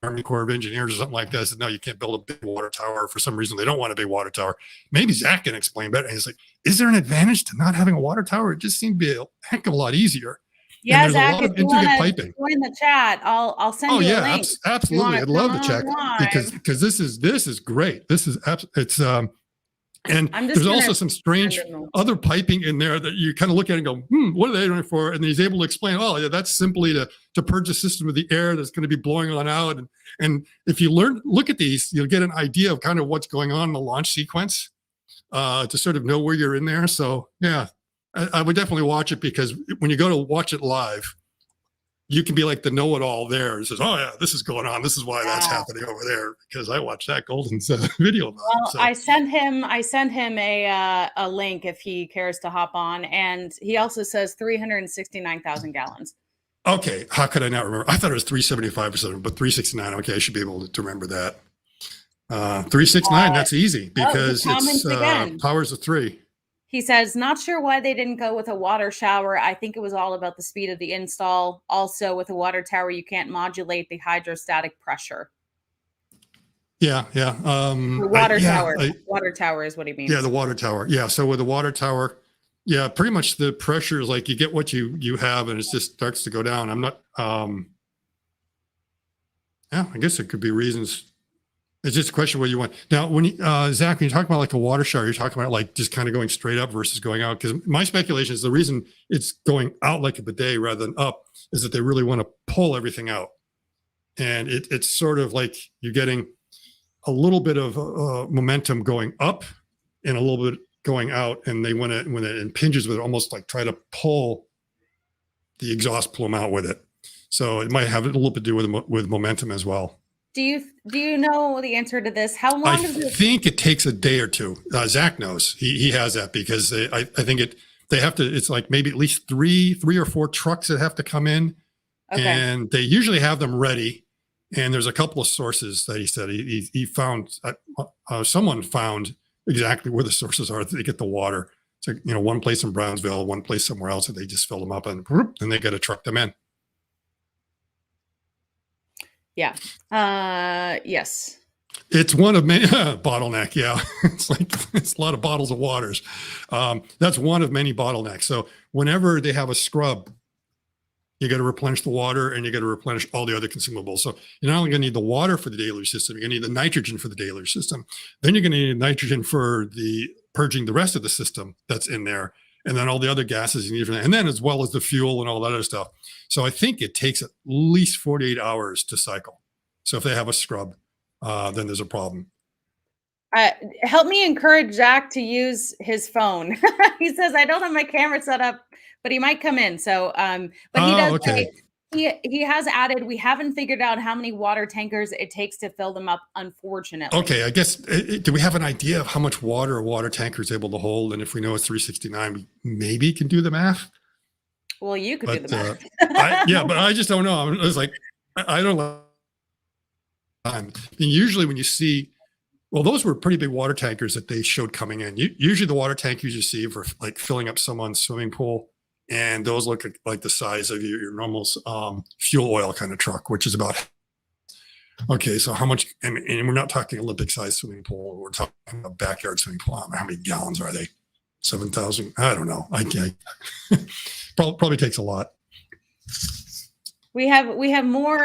Army Corps of Engineers or something like that. Said, no, you can't build a big water tower. For some reason, they don't want a big water tower. Maybe Zach can explain better. And he's like, is there an advantage to not having a water tower? It just seemed to be a heck of a lot easier. Yeah, Zach, if you want to join the chat, I'll send you a link. Absolutely. I'd love to check because this is great. This is it's and there's also some strange other piping in there that you kind of look at and go, what are they doing for? And he's able to explain, oh, yeah, that's simply to purge the system of the air that's going to be blowing on out. And if you look at these, you'll get an idea of kind of what's going on in the launch sequence to sort of know where you're in there. So yeah, I would definitely watch it because when you go to watch it live, you can be like the know-it-all there and says, oh yeah, this is going on. This is why that's happening over there because I watched that Golden's video. Well, so. I sent him a link if he cares to hop on. And he also says 369,000 gallons. Okay. How could I not remember? I thought it was 375 or something, but 369. Okay. I should be able to remember that. 369, that's easy because it's powers of 3. He says, not sure why they didn't go with a water shower. I think it was all about the speed of the install. Also, with a water tower, you can't modulate the hydrostatic pressure. Yeah. Water tower is what he means. Yeah, the water tower. Yeah, so with the water tower, yeah, pretty much the pressure is like you get what you have and it just starts to go down. I'm not, I guess there could be reasons. It's just a question what you want. Now, when Zach, when you talk about like a water shower, you're talking about like just kind of going straight up versus going out. Because my speculation is the reason it's going out like a bidet rather than up is that they really want to pull everything out. And it's sort of like you're getting a little bit of momentum going up and a little bit going out. And they want to, when it impinges with it, almost like try to pull the exhaust plume out with it. So it might have a little bit to do with momentum as well. Do you know the answer to this? How long I think it takes a day or two. Zach knows. He has that because I think they have to, it's like maybe at least three or 4 trucks that have to come in. Okay. And they usually have them ready. And there's a couple of sources that he said he found, someone found exactly where the sources are that they get the water. So, one place in Brownsville, one place somewhere else, and they just fill them up and they got to truck them in. Yeah. Yes. It's one of many bottleneck. Yeah. it's a lot of bottles of waters. That's one of many bottlenecks. So whenever they have a scrub, you got to replenish the water and you got to replenish all the other consumables. So you're not only going to need the water for the deluge system, you're going to need the nitrogen for the deluge system. Then you're going to need nitrogen for the purging the rest of the system that's in there. And then all the other gases you need for that. And then as well as the fuel and all that other stuff. So I think it takes at least 48 hours to cycle. So if they have a scrub, then there's a problem. Help me encourage Zach to use his phone. He says, I don't have my camera set up, but he might come in. So, but he does say, he has added, we haven't figured out how many water tankers it takes to fill them up, unfortunately. Okay, I guess, do we have an idea of how much water a water tanker is able to hold? And if we know it's 369, we maybe can do the math. Well, you could do the math. But I just don't know. I was like, I don't know. And usually when you see, well, those were pretty big water tankers that they showed coming in. Usually the water tankers you see for like filling up someone's swimming pool. And those look like the size of your normal fuel oil kind of truck, which is about, okay, so how much, and we're not talking Olympic size swimming pool. We're talking a backyard swimming pool. How many gallons are they? 7,000? I don't know. I can't. Probably takes a lot. We have more,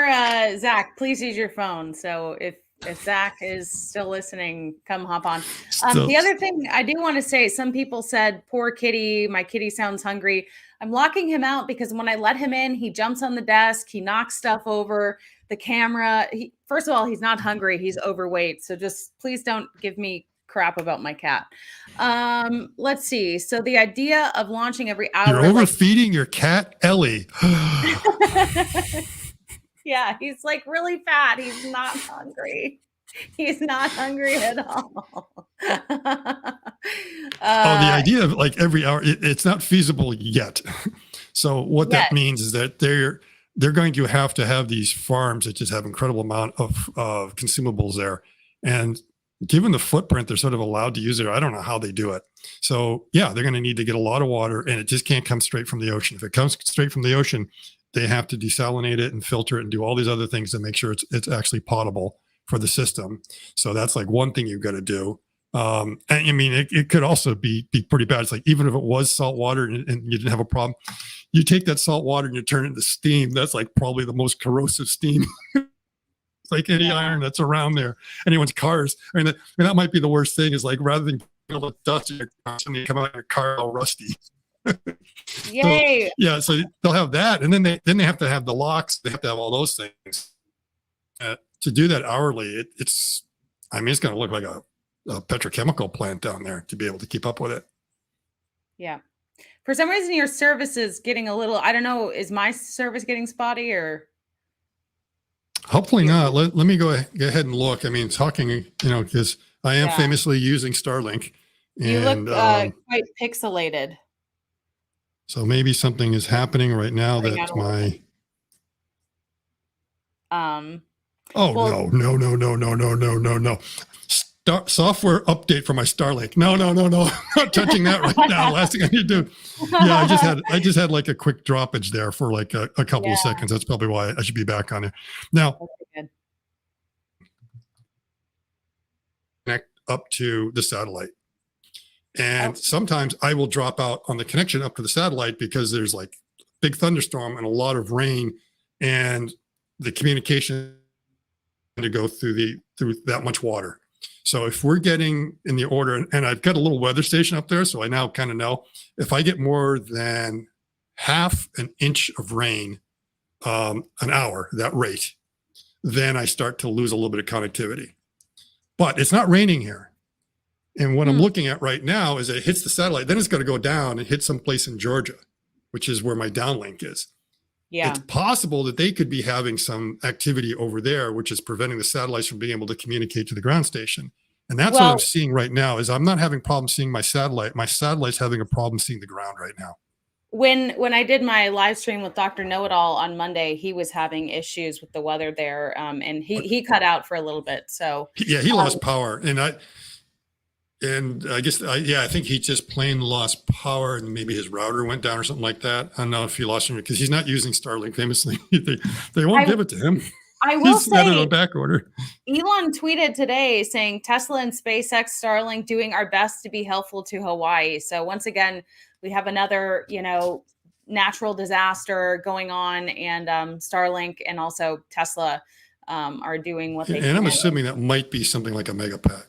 Zach, please use your phone. So if If Zach is still listening, come hop on. So, The other thing I do want to say, some people said, poor kitty, my kitty sounds hungry. I'm locking him out because when I let him in, he jumps on the desk, he knocks stuff over the camera. First of all, he's not hungry, he's overweight. So just please don't give me crap about my cat. Let's see. So the idea of launching every hour. you're overfeeding your cat, Ellie. Yeah, he's like really fat. He's not hungry. He's not hungry at all. The idea of like every hour, it's not feasible yet. So what that means is that they're going to have these farms that just have incredible amount of consumables there. And given the footprint they're sort of allowed to use there, I don't know how they do it. So yeah, they're going to need to get a lot of water, and it just can't come straight from the ocean. If it comes straight from the ocean, they have to desalinate it and filter it and do all these other things to make sure it's actually potable for the system. So that's like one thing you've got to do. And I mean, it could also be pretty bad. It's like, even if it was salt water and you didn't have a problem, you take that salt water and you turn it into steam. That's like probably the most corrosive steam. It's like any iron that's around there, anyone's cars. I mean, that might be the worst thing, is like, rather than build a dust in your car, you come out of your car all rusty. Yay. So they'll have that, and then they have to have the locks. They have to have all those things to do that hourly. It's going to look like a petrochemical plant down there to be able to keep up with it. Yeah. For some reason, your service is getting a little, I don't know, is my service getting spotty or? Hopefully not. Let me go ahead and look. I mean, talking, because I am famously using Starlink. And, you look quite pixelated. So maybe something is happening right now that my. No. Software update for my Starlink. No. I'm not touching that right now. Last thing I need to do. Yeah, I just had like a quick droppage there for like a couple of seconds. That's probably why I should be back on there. Now, connect up to the satellite. And sometimes I will drop out on the connection up to the satellite because there's like big thunderstorm and a lot of rain, and the communication to go through that much water. So if we're getting in the order, and I've got a little weather station up there, so I now kind of know if I get more than half an inch of rain an hour, that rate, then I start to lose a little bit of connectivity. But it's not raining here. And what I'm looking at right now is it hits the satellite, then it's got to go down and hit someplace in Georgia, which is where my downlink is. Yeah. It's possible that they could be having some activity over there, which is preventing the satellites from being able to communicate to the ground station. And that's what I'm seeing right now. Is I'm not having problems seeing my satellite. My satellite's having a problem seeing the ground right now. When I did my live stream with Dr. Know-It-All on Monday, he was having issues with the weather there, and he cut out for a little bit. So yeah, he lost power, and I guess I think he just plain lost power, and maybe his router went down or something like that. I don't know if he lost him because he's not using Starlink. Famously, they won't give it to him. I will say, on back order. Elon tweeted today saying Tesla and SpaceX, Starlink doing our best to be helpful to Hawaii. So once again, we have another, natural disaster going on, and Starlink and also Tesla are doing what they can. And I'm assuming that might be something like a megapack.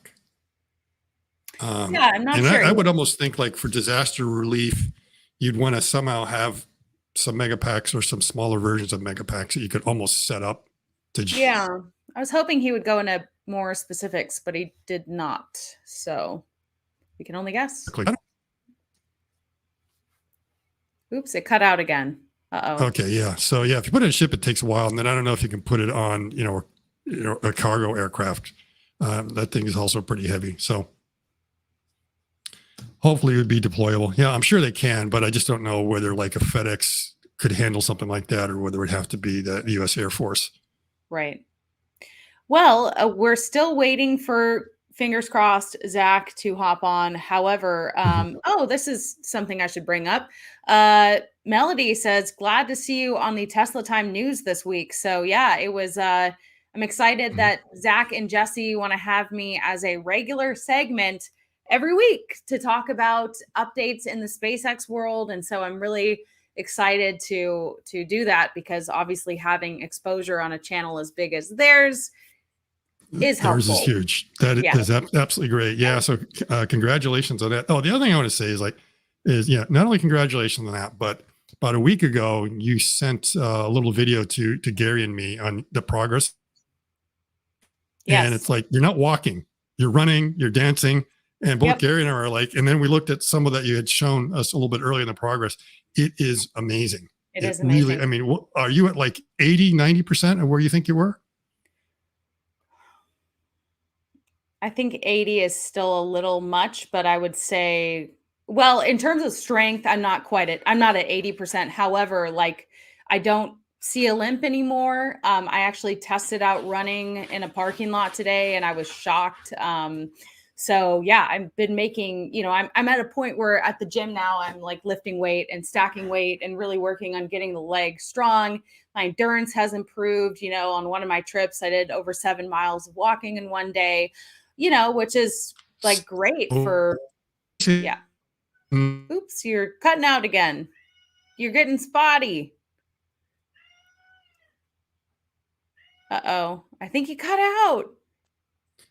I'm not sure. I would almost think like for disaster relief, you'd want to somehow have some megapacks or some smaller versions of megapacks that you could almost set up. I was hoping he would go into more specifics, but he did not. So we can only guess. Oops, it cut out again. Uh-oh. Okay, yeah. So yeah, if you put it in a ship, it takes a while, and then I don't know if you can put it on, a cargo aircraft. That thing is also pretty heavy. So hopefully it would be deployable. Yeah, I'm sure they can, but I just don't know whether like a FedEx could handle something like that, or whether it would have to be the U.S. Air Force. Right. Well, we're still waiting for, fingers crossed, Zach to hop on. However, this is something I should bring up. Melody says, glad to see you on the Tesla Time news this week. So yeah, it was, I'm excited that Zach and Jesse want to have me as a regular segment every week to talk about updates in the SpaceX world. And so I'm really excited to do that, because obviously having exposure on a channel as big as theirs is Theirs is helpful. huge. That Yeah. is absolutely great. Yeah. So congratulations on that. Oh, the other thing I want to say is not only congratulations on that, but about a week ago, you sent a little video to Gary and me on the progress. Yes. And it's like, you're not walking, you're running, you're dancing. And both Gary and I are like, and then we looked at some of that you had shown us a little bit earlier in the progress. It is amazing. It is amazing. Really, I mean, are you at like 80, 90% of where you think you were? I think 80 is still a little much, but I would say, well, in terms of strength, I'm not at 80%. However, like I don't see a limp anymore. I actually tested out running in a parking lot today and I was shocked. So yeah, I've been making, I'm at a point where at the gym now I'm like lifting weight and stacking weight and really working on getting the legs strong. My endurance has improved. On one of my trips, I did over 7 miles of walking in one day, which is like great for, yeah. Oops, you're cutting out again. You're getting spotty. Uh-oh. I think you cut out.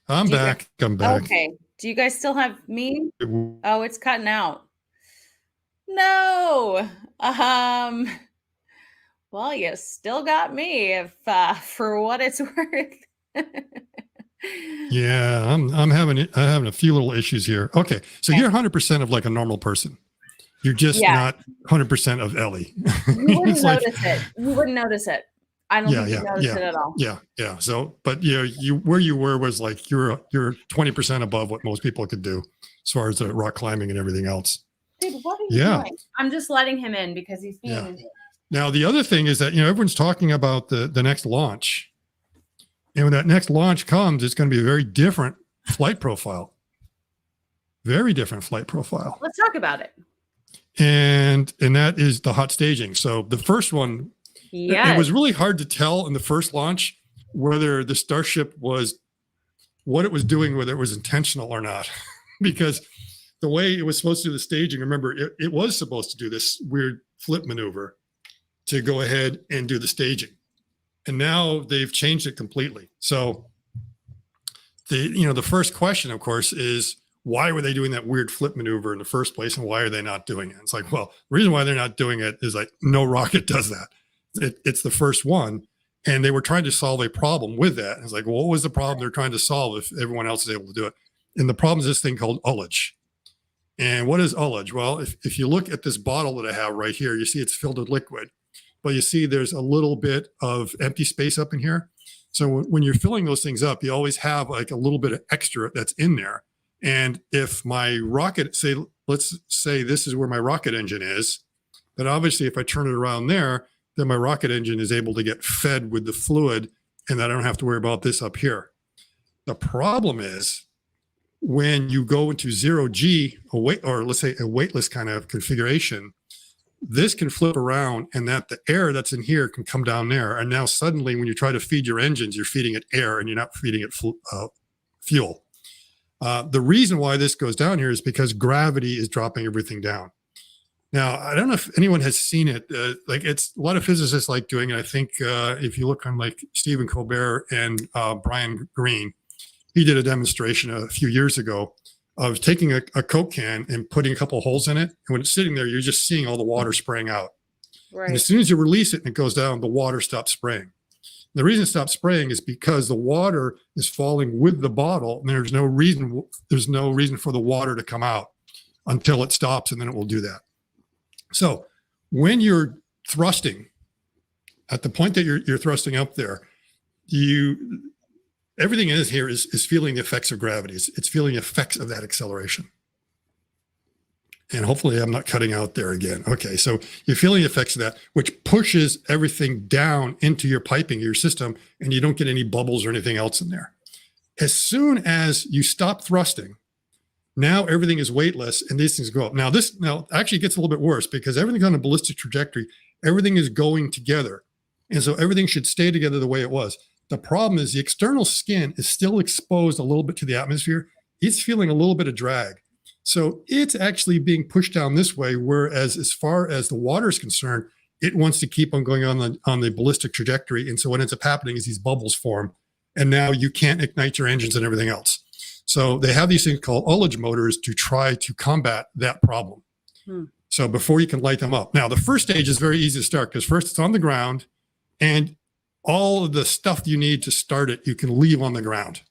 I'm back. I'm back. Okay. Do you guys still have me? Oh, it's cutting out. No. Well, you still got me if for what it's worth. Yeah, I'm having a few little issues here. Okay. So you're 100% of like a normal person. You're just not 100% of Ellie. You wouldn't notice it. You wouldn't notice it. I don't think you notice it at all. Yeah. So, but you where you were was like you're 20% above what most people could do as far as the rock climbing and everything else. Dude, what are you doing? I'm just letting him in because he's being. Now the other thing is that everyone's talking about the next launch, and when that next launch comes, it's going to be a very different flight profile. Very different flight profile. Let's talk about it. And that is the hot staging. So the first one. It was really hard to tell in the first launch whether the Starship was what it was doing, whether it was intentional or not, because the way it was supposed to do the staging, remember, it was supposed to do this weird flip maneuver to go ahead and do the staging. And now they've changed it completely. So the first question, of course, is why were they doing that weird flip maneuver in the first place? And why are they not doing it? It's like, well, the reason why they're not doing it is like no rocket does that. It's the first one, and they were trying to solve a problem with that. It's like, well, what was the problem they're trying to solve if everyone else is able to do it? And the problem is this thing called Ullage. And what is Ullage? Well, if you look at this bottle that I have right here, you see it's filled with liquid, but you see there's a little bit of empty space up in here. So when you're filling those things up, you always have like a little bit of extra that's in there. And if my rocket, let's say this is where my rocket engine is, then obviously if I turn it around there, then my rocket engine is able to get fed with the fluid and I don't have to worry about this up here. The problem is when you go into 0G, or let's say a weightless kind of configuration, this can flip around and that the air that's in here can come down there. And now suddenly when you try to feed your engines, you're feeding it air and you're not feeding it fuel. The reason why this goes down here is because gravity is dropping everything down. Now, I don't know if anyone has seen it. It's a lot of physicists like doing it. I think if you look on like Stephen Colbert and Brian Greene, he did a demonstration a few years ago of taking a Coke can and putting a couple of holes in it. And when it's sitting there, you're just seeing all the water spraying out. Right. And as soon as you release it and it goes down, the water stops spraying. The reason it stops spraying is because the water is falling with the bottle, and there's no reason for the water to come out until it stops, and then it will do that. So when you're thrusting, at the point that you're thrusting up there, everything in here is feeling the effects of gravity. It's feeling the effects of that acceleration. And hopefully I'm not cutting out there again. Okay, so you're feeling the effects of that, which pushes everything down into your piping, your system, and you don't get any bubbles or anything else in there. As soon as you stop thrusting, now everything is weightless and these things go up. Now actually gets a little bit worse because everything's on a ballistic trajectory. Everything is going together. And so everything should stay together the way it was. The problem is the external skin is still exposed a little bit to the atmosphere. It's feeling a little bit of drag. So it's actually being pushed down this way, whereas as far as the water is concerned, it wants to keep on going on the ballistic trajectory. And so what ends up happening is these bubbles form and now you can't ignite your engines and everything else. So they have these things called Ullage motors to try to combat that problem. So before you can light them up. Now, the first stage is very easy to start because first it's on the ground, and all of the stuff you need to start it, you can leave on the ground.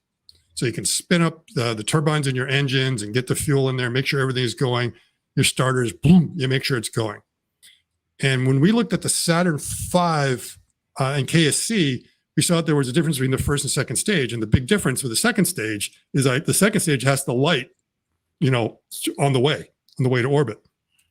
So you can spin up the turbines in your engines and get the fuel in there, make sure everything is going. Your starters, boom, you make sure it's going. And when we looked at the Saturn V and KSC, we saw that there was a difference between the first and second stage. And the big difference with the second stage is that the second stage has to light, on the way to orbit.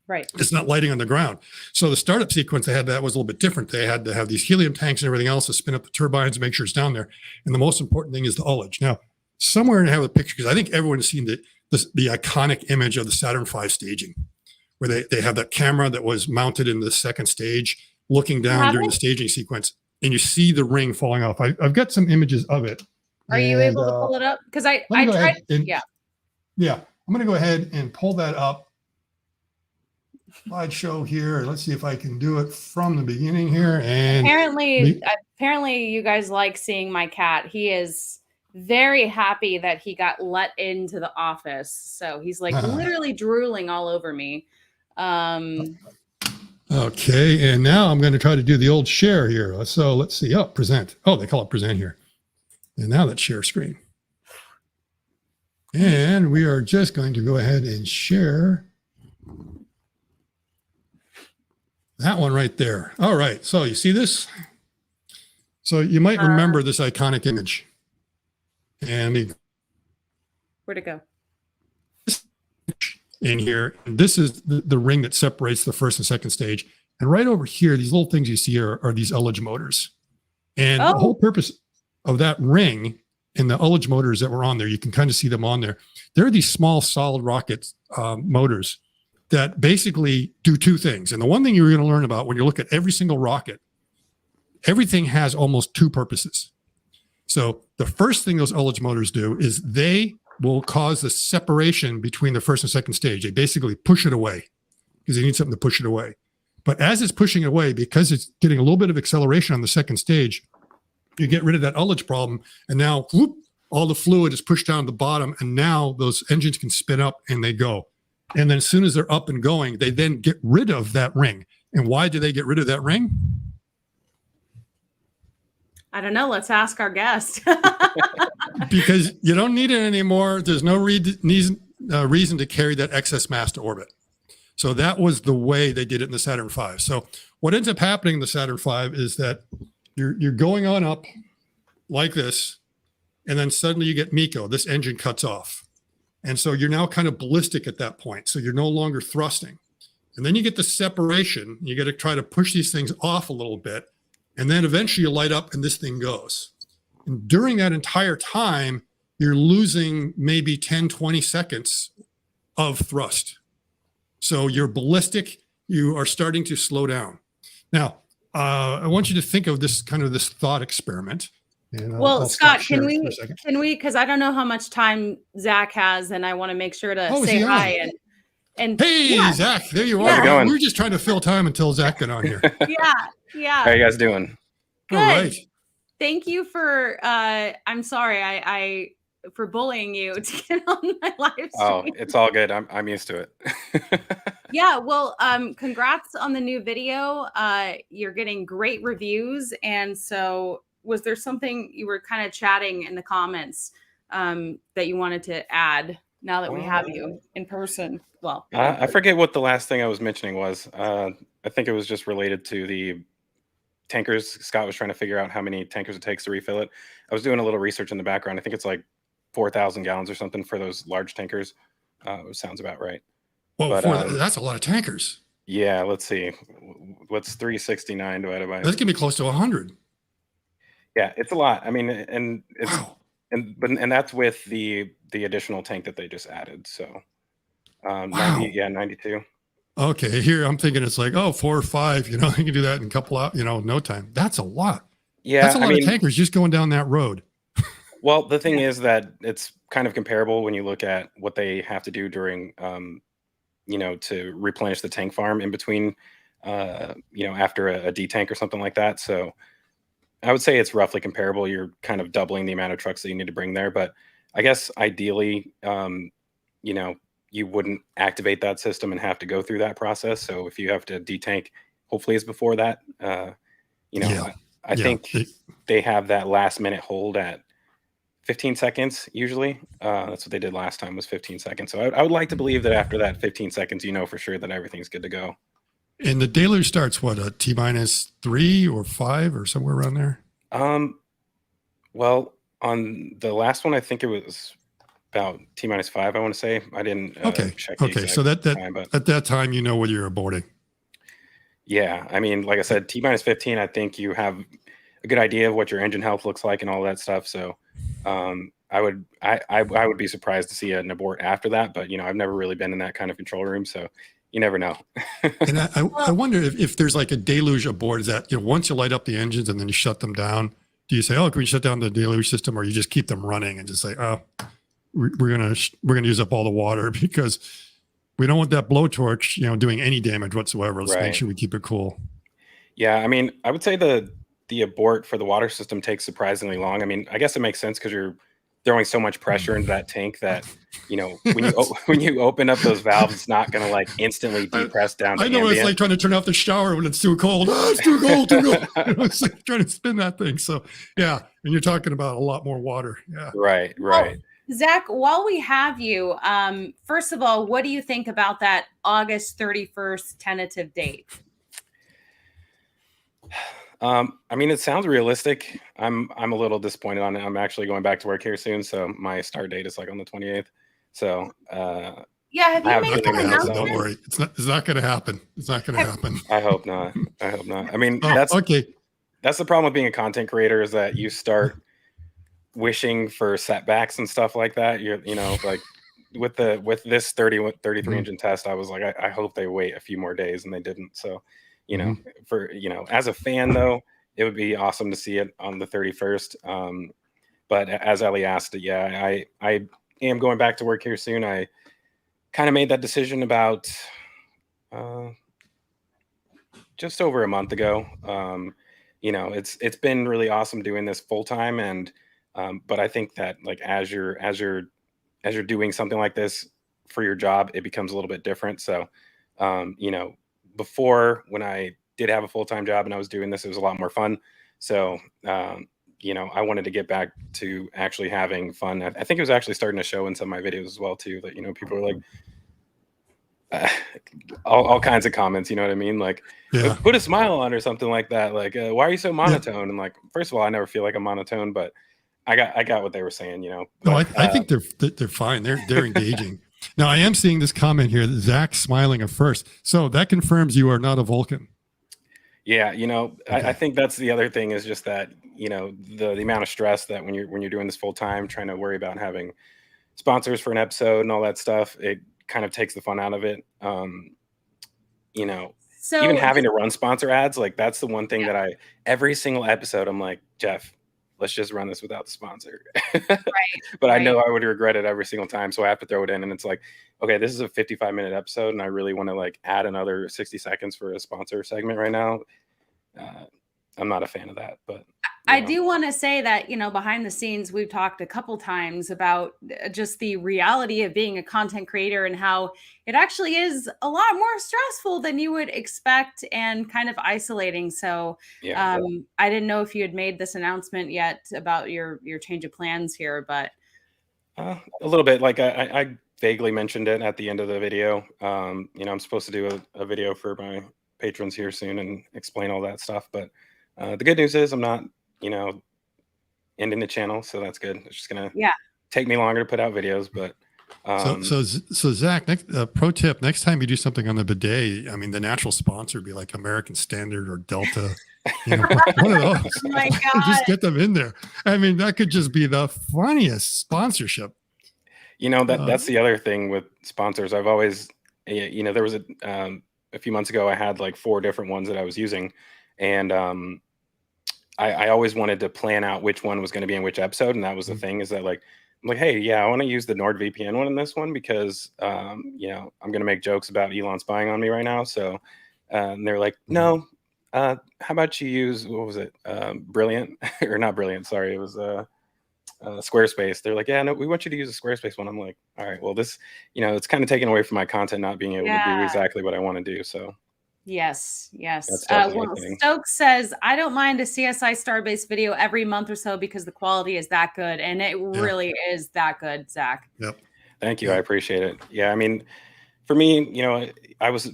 Right. It's not lighting on the ground. So the startup sequence they had that was a little bit different. They had to have these helium tanks and everything else to spin up the turbines and make sure it's down there. And the most important thing is the ullage. Now, somewhere in I have a picture, because I think everyone has seen the iconic image of the Saturn V staging, where they have that camera that was mounted in the second stage, looking down during the staging sequence, and you see the ring falling off. I've got some images of it. Are you able to pull it up? Because I tried. Yeah, I'm going to go ahead and pull that up. Slideshow here. Let's see if I can do it from the beginning here. And apparently you guys like seeing my cat. He is very happy that he got let into the office. So he's like literally drooling all over me. Okay, and now I'm going to try to do the old share here. So let's see. Oh, present. Oh, they call it present here. And now let's share screen. And we are just going to go ahead and share that one right there. All right. So you see this? So you might remember this iconic image. And where'd it go? In here, this is the ring that separates the first and second stage. And right over here, these little things you see are these Ullage motors. And the whole purpose of that ring and the Ullage motors that were on there, you can kind of see them on there. There are these small solid rocket motors that basically do two things. And the one thing you're going to learn about when you look at every single rocket, everything has almost two purposes. So the first thing those Ullage motors do is they will cause the separation between the first and second stage. They basically push it away because they need something to push it away. But as it's pushing it away, because it's getting a little bit of acceleration on the second stage, you get rid of that Ullage problem. And now whoop, all the fluid is pushed down to the bottom. And now those engines can spin up and they go. And then as soon as they're up and going, they then get rid of that ring. And why do they get rid of that ring? I don't know. Let's ask our guest. Because you don't need it anymore. There's no reason to carry that excess mass to orbit. So that was the way they did it in the Saturn V. So what ends up happening in the Saturn V is that you're going on up like this, and then suddenly you get MECO. This engine cuts off. And so you're now kind of ballistic at that point. So you're no longer thrusting. And then you get the separation. You got to try to push these things off a little bit. And then eventually you light up and this thing goes. And during that entire time, you're losing maybe 10, 20 seconds of thrust. So you're ballistic. You are starting to slow down. Now, I want you to think of this thought experiment. And I'll Scott, can we, because I don't know how much time Zach has, and I want to make sure to say hi. And hey, Zach, there you are. How's it going? We're just trying to fill time until Zach got on here. Yeah. How are you guys doing? Good. All right. Thank you for, I'm sorry, I for bullying you to get on my live stream. Oh, it's all good. I'm used to it. Yeah, well, congrats on the new video. You're getting great reviews. And so was there something you were kind of chatting in the comments that you wanted to add now that we have you in person? Well, I forget what the last thing I was mentioning was. I think it was just related to the tankers. Scott was trying to figure out how many tankers it takes to refill it. I was doing a little research in the background. I think it's like 4,000 gallons or something for those large tankers. Sounds about right. Well, that's a lot of tankers. Yeah, let's see. What's 369 divided by? That's gonna be close to 100. Yeah, it's a lot. I mean, and it's wow. and that's with the additional tank that they just added. So, wow. 92. Okay, here I'm thinking it's like 4 or 5. You can do that in a couple of no time. That's a lot. Yeah, that's a lot of tankers just going down that road. Well, the thing is that it's kind of comparable when you look at what they have to do during, to replenish the tank farm in between, after a D tank or something like that. So I would say it's roughly comparable. You're kind of doubling the amount of trucks that you need to bring there, but I guess ideally, you know, you wouldn't activate that system and have to go through that process. So if you have to detank, hopefully it's before that. You know, Yeah. I Yeah. think they have that last minute hold at 15 seconds usually. That's what they did last time was 15 seconds. So I would like to believe that after that 15 seconds, you know for sure that everything's good to go. And the deluge starts what, a T minus 3 or 5 or somewhere around there? Well, on the last one, I think it was about T minus 5. I want to say I didn't Okay. check the Okay. exact So that time, but at that time, you know whether you're aborting. yeah, I mean, like I said, T minus 15. I think you have a good idea of what your engine health looks like and all that stuff. So, I would be surprised to see an abort after that. But you know, I've never really been in that kind of control room, so you never know. And I wonder if there's like a deluge aboard. Is that, you know, once you light up the engines and then you shut them down, do you say, oh, can we shut down the deluge system, or you just keep them running and just say, oh, we're gonna use up all the water because we don't want that blowtorch, you know, doing any damage whatsoever. Let's make Right. sure we keep it cool. Yeah, I mean, I would say the abort for the water system takes surprisingly long. I mean, I guess it makes sense because you're throwing so much pressure into that tank that, you know, when you when you open up those valves, it's not going to like instantly depress down to I know it's ambient. like trying to turn off the shower when it's too cold. Oh, it's too cold, too cold. You know, it's like trying to spin that thing. So yeah, and you're talking about a lot more water. Yeah. Right, Well, right. Zach, while we have you, first of all, what do you think about that August 31st tentative date? I mean, it sounds realistic. I'm a little disappointed on it. I'm actually going back to work here soon, so my start date is like on the 28th. So Yeah, have I you have made a Not that feeling gonna happen. that's Don't announcement? worry. It's not going to happen. It's not going to happen. I hope not. I hope not. I mean, Oh, that's okay. the problem with being a content creator is that you start wishing for setbacks and stuff like that. You know, like with this 33 Mhm. engine test, I was like, I hope they wait a few more days, and they didn't. So, you know, Mhm. for as a fan though, it would be awesome to see it on the 31st. But as Ellie asked, yeah, I am going back to work here soon. I kind of made that decision about uh, just over a month ago. You know, it's been really awesome doing this full time, and but I think that like as you're doing something like this for your job, it becomes a little bit different. So, you know, before when I did have a full time job and I was doing this, it was a lot more fun. So, you know, I wanted to get back to actually having fun. I think it was actually starting to show in some of my videos as well too. That you know, people were like, uh, all kinds of comments. You know what I mean? Like, Yeah. put a smile on or something like that. Like, why are you so Yeah. monotone? And like, first of all, I never feel like I'm monotone, but I got what they were saying. You know, No, but I think they're fine. They're engaging. Now I am seeing this comment here that Zach's smiling at first. So that confirms you are not a Vulcan. yeah, you know, I Okay. think that's the other thing is just that you know the amount of stress that when you're doing this full time, trying to worry about having sponsors for an episode and all that stuff, it kind of takes the fun out of it. You know, even So having just to run sponsor ads, like that's the one thing yeah, that I every single episode I'm like, Jeff, let's just run this without the sponsor. right, But I right. know I would regret it every single time, so I have to throw it in, and it's like, okay, this is a 55-minute episode, and I really want to like add another 60 seconds for a sponsor segment right now. Uh, I'm not a fan of that, but you I know, do want to say that, behind the scenes, we've talked a couple times about just the reality of being a content creator and how it actually is a lot more stressful than you would expect and kind of isolating. So, yeah, I didn't know if you had made this announcement yet about your change of plans here, but a little bit. Like I vaguely mentioned it at the end of the video. You know, I'm supposed to do a video for my patrons here soon and explain all that stuff. But the good news is I'm not, you know, ending the channel, so that's good. It's just gonna yeah. take me longer to put out videos, but So Zach, next pro tip: next time you do something on the bidet, I mean, the natural sponsor would be like American Standard or Delta. You know, one of those. Oh my God. Just get them in there. I mean, that could just be the funniest sponsorship. you know that Uh, that's the other thing with sponsors. I've always, you know, there was a few months ago I had like 4 different ones that I was using, and I always wanted to plan out which one was going to be in which episode, and that was the thing is that like I'm like, hey, yeah, I want to use the NordVPN one in this one because you know I'm going to make jokes about Elon spying on me right now. So and they're like, no, how about you use, what was it? Brilliant or not Brilliant. Sorry. It was, Squarespace. They're like, yeah, no, we want you to use a Squarespace one. I'm like, all right, well, this, it's kind of taken away from my content, not being able to do Yeah. exactly what I want to do. So Yes. that's definitely Well, a thing. Stokes says, I don't mind a CSI Starbase video every month or so because the quality is that good. And it really is that good, Zach. Yep. Thank you. I appreciate it. Yeah. I mean, for me, I was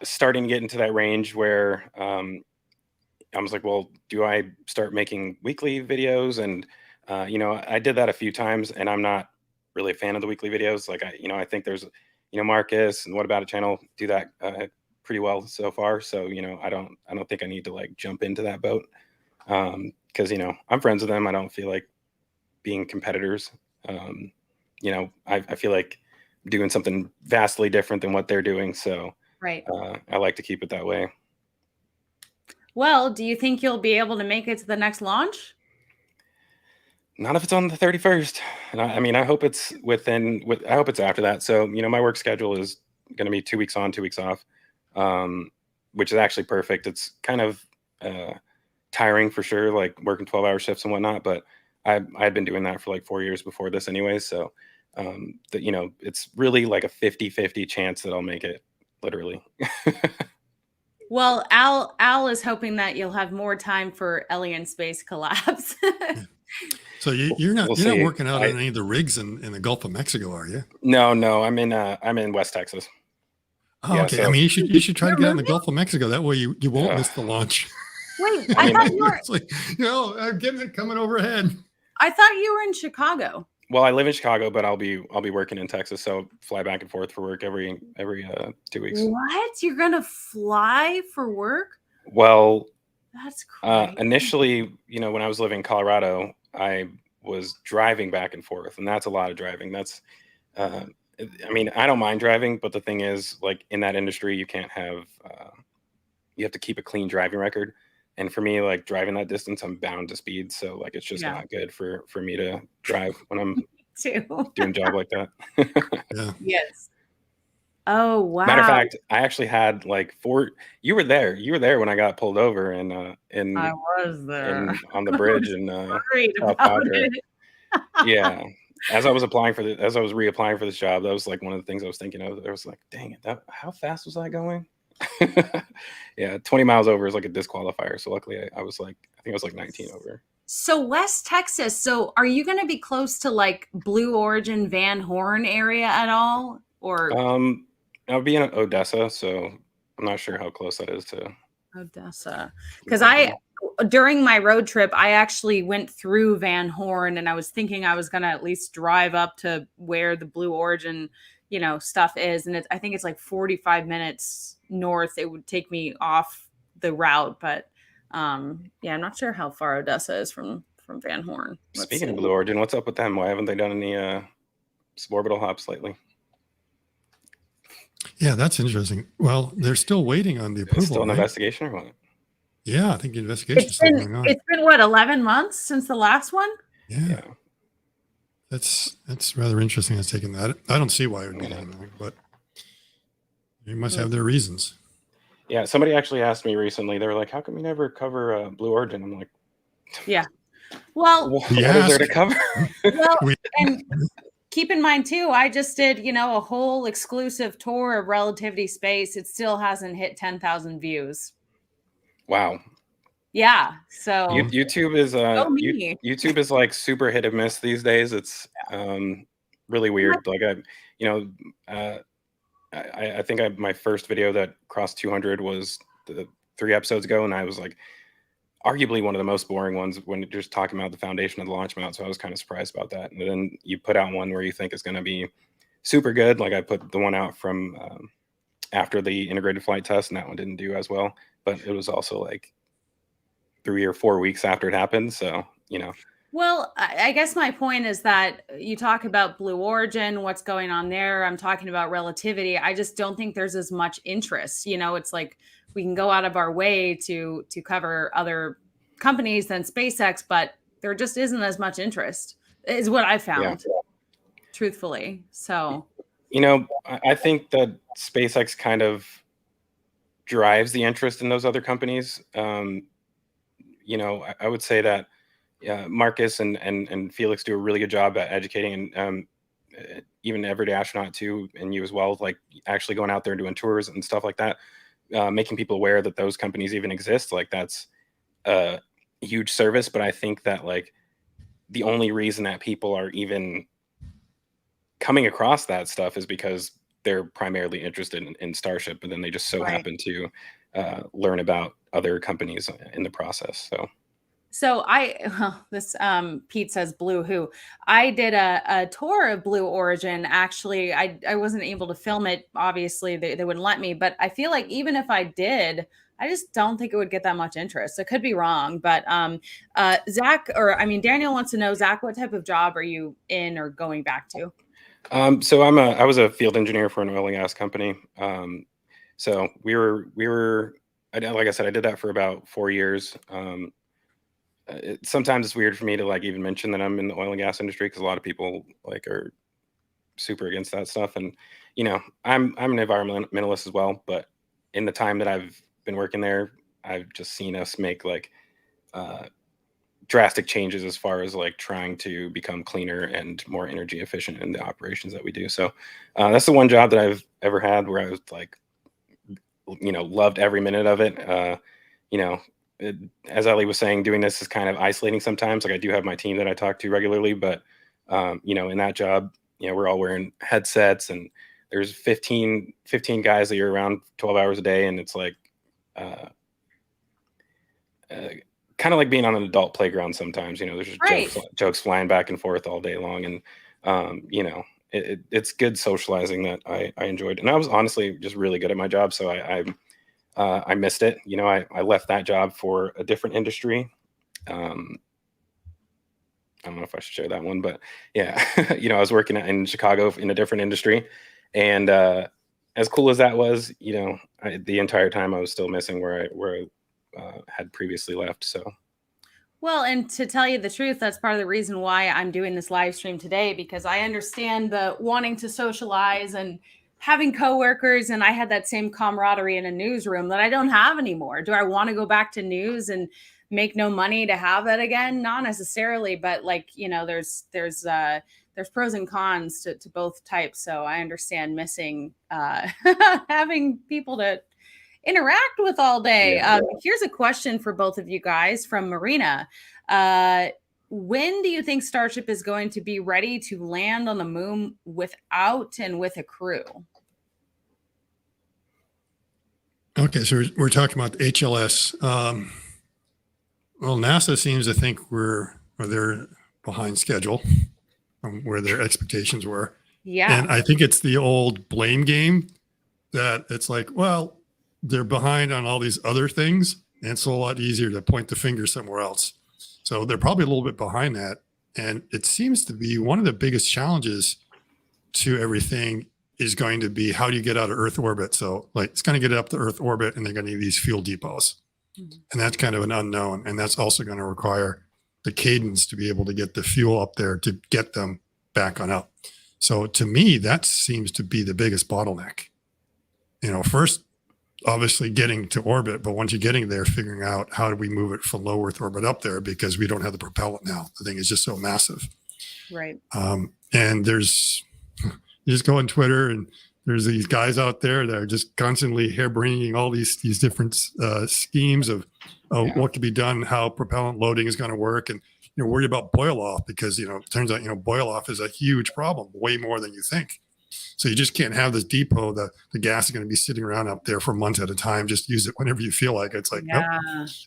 starting to get into that range where I was like, well, do I start making weekly videos? And, I did that a few times, and I'm not really a fan of the weekly videos. Like, I think there's, Marcus and What About It channel do that pretty well so far. So, I don't think I need to like jump into that boat. Cause I'm friends with them. I don't feel like being competitors. I feel like doing something vastly different than what they're doing. So Right. I like to keep it that way. Well, do you think you'll be able to make it to the next launch? Not if it's on the 31st. And I mean, I hope it's I hope it's after that. So, my work schedule is going to be 2 weeks on, 2 weeks off, which is actually perfect. It's kind of tiring for sure, like working 12-hour shifts and whatnot. But I'd been doing that for like 4 years before this anyways. So, it's really like a 50-50 chance that I'll make it, literally. Well, Al is hoping that you'll have more time for Alien Space collabs. So you're not see. working out on any of the rigs in the Gulf of Mexico, are you? No, I'm in West Texas. Oh, yeah, okay. So, I mean, you should try to get out in the Gulf of Mexico. That way you won't miss the launch. Wait, I thought you were. It's like, I'm getting it coming overhead. I thought you were in Chicago. Well, I live in Chicago, but I'll be working in Texas, so fly back and forth for work every 2 weeks. What? You're gonna fly for work? Well, that's crazy. Initially, when I was living in Colorado, I was driving back and forth, and that's a lot of driving. That's, I mean, I don't mind driving, but the thing is, like in that industry, you can't have, you have to keep a clean driving record. And for me, like driving that distance, I'm bound to speed. So like, it's just not good for me to drive when I'm doing a job like that. Yeah. Yes. Oh, wow. Matter of fact, I actually had like you were there when I got pulled over I was there on the bridge in South Padre. Yeah. As I was reapplying for this job, that was like one of the things I was thinking of. I was like, dang it, how fast was I going? Yeah, 20 miles over is like a disqualifier. So luckily I think I was like 19 over. So West Texas. So are you going to be close to like Blue Origin, Van Horn area at all? Or I'll be in Odessa, so I'm not sure how close that is to Odessa. Because during my road trip, I actually went through Van Horn, and I was thinking I was going to at least drive up to where the Blue Origin, stuff is. And I think it's like 45 minutes north. It would take me off the route, but I'm not sure how far Odessa is from Van Horn. Speaking of Blue Origin, what's up with them? Why haven't they done any suborbital hops lately? Yeah, that's interesting. Well, they're still waiting on the approval. Still an investigation or what? Yeah, I think the investigation is still going on. It's been what, 11 months since the last one? Yeah. That's rather interesting. It's taken that. I don't see why it would be that long, but they must have their reasons. Yeah, somebody actually asked me recently. They were like, "How come you never cover Blue Origin?" I'm like, "Yeah, well, what is there to cover?" Well, and keep in mind too, I just did a whole exclusive tour of Relativity Space. It still hasn't hit 10,000 views. Wow. Yeah. So YouTube is YouTube is like super hit and miss these days. It's really weird. Like I think my first video that crossed 200 was 3 episodes ago, and I was like arguably one of the most boring ones when you're just talking about the foundation of the launch mount. So I was kind of surprised about that. And then you put out one where you think is going to be super good. Like I put the one out from after the integrated flight test, and that one didn't do as well. But it was also like 3 or 4 weeks after it happened. So, Well, I guess my point is that you talk about Blue Origin, what's going on there. I'm talking about Relativity. I just don't think there's as much interest. It's like we can go out of our way to cover other companies than SpaceX, but there just isn't as much interest, is what I found, truthfully. So, I think that SpaceX kind of drives the interest in those other companies. You know, I would say that Marcus and Felix do a really good job at educating, and even Everyday Astronaut too, and you as well, like actually going out there and doing tours and stuff like that, making people aware that those companies even exist. Like that's a huge service. But I think that like the only reason that people are even coming across that stuff is because they're primarily interested in Starship, and then they just so Right. happen to learn about other companies in the process. So this Pete says Blue Who. I did a tour of Blue Origin. Actually, I wasn't able to film it. Obviously, they wouldn't let me. But I feel like even if I did, I just don't think it would get that much interest. I could be wrong, but Zach, or I mean Daniel wants to know, Zach, what type of job are you in or going back to? So I was a field engineer for an oil and gas company. So we were like I said, I did that for about 4 years. Sometimes it's weird for me to like even mention that I'm in the oil and gas industry because a lot of people like are super against that stuff. And you know, I'm an environmentalist as well. But in the time that I've been working there, I've just seen us make like drastic changes as far as like trying to become cleaner and more energy efficient in the operations that we do. So that's the one job that I've ever had where I was like, you know, loved every minute of it. You know, as Ali was saying, doing this is kind of isolating sometimes. Like I do have my team that I talk to regularly, but you know, in that job, you know, we're all wearing headsets and there's 15 guys that you're around 12 hours a day. And it's like, kind of like being on an adult playground sometimes. You know, there's just jokes flying back and forth all day long. And, you know, it's good socializing that I enjoyed. And I was honestly just really good at my job. So I missed it. You know, I left that job for a different industry. I don't know if I should share that one, but yeah, you know, I was working in Chicago in a different industry. And as cool as that was, you know, the entire time I was still missing where I had previously left. So, well, and to tell you the truth, that's part of the reason why I'm doing this live stream today, because I understand the wanting to socialize and having coworkers, and I had that same camaraderie in a newsroom that I don't have anymore. Do I want to go back to news and make no money to have that again? Not necessarily, but like, you know, there's pros and cons to both types. So I understand missing having people to interact with all day. Yeah. Here's a question for both of you guys from Marina. When do you think Starship is going to be ready to land on the moon without and with a crew? Okay, so we're talking about the HLS. Well, NASA seems to think they're behind schedule from where their expectations were. Yeah. And I think it's the old blame game that it's like, well, they're behind on all these other things, and it's a lot easier to point the finger somewhere else. So they're probably a little bit behind that. And it seems to be one of the biggest challenges to everything is going to be, how do you get out of Earth orbit? So like it's going to get up to Earth orbit and they're going to need these fuel depots. Mm-hmm. And that's kind of an unknown. And that's also going to require the cadence to be able to get the fuel up there to get them back on up. So to me, that seems to be the biggest bottleneck. You know, first, obviously getting to orbit, but once you're getting there, figuring out how do we move it from low Earth orbit up there, because we don't have the propellant now. The thing is just so massive. Right. And you just go on Twitter and there's these guys out there that are just constantly harebraining all these different schemes of what could be done, how propellant loading is going to work. And, you know, worried about boil off because, you know, it turns out, you know, boil off is a huge problem, way more than you think. So you just can't have this depot that the gas is going to be sitting around up there for months at a time. Just use it whenever you feel like it. It's like, nope.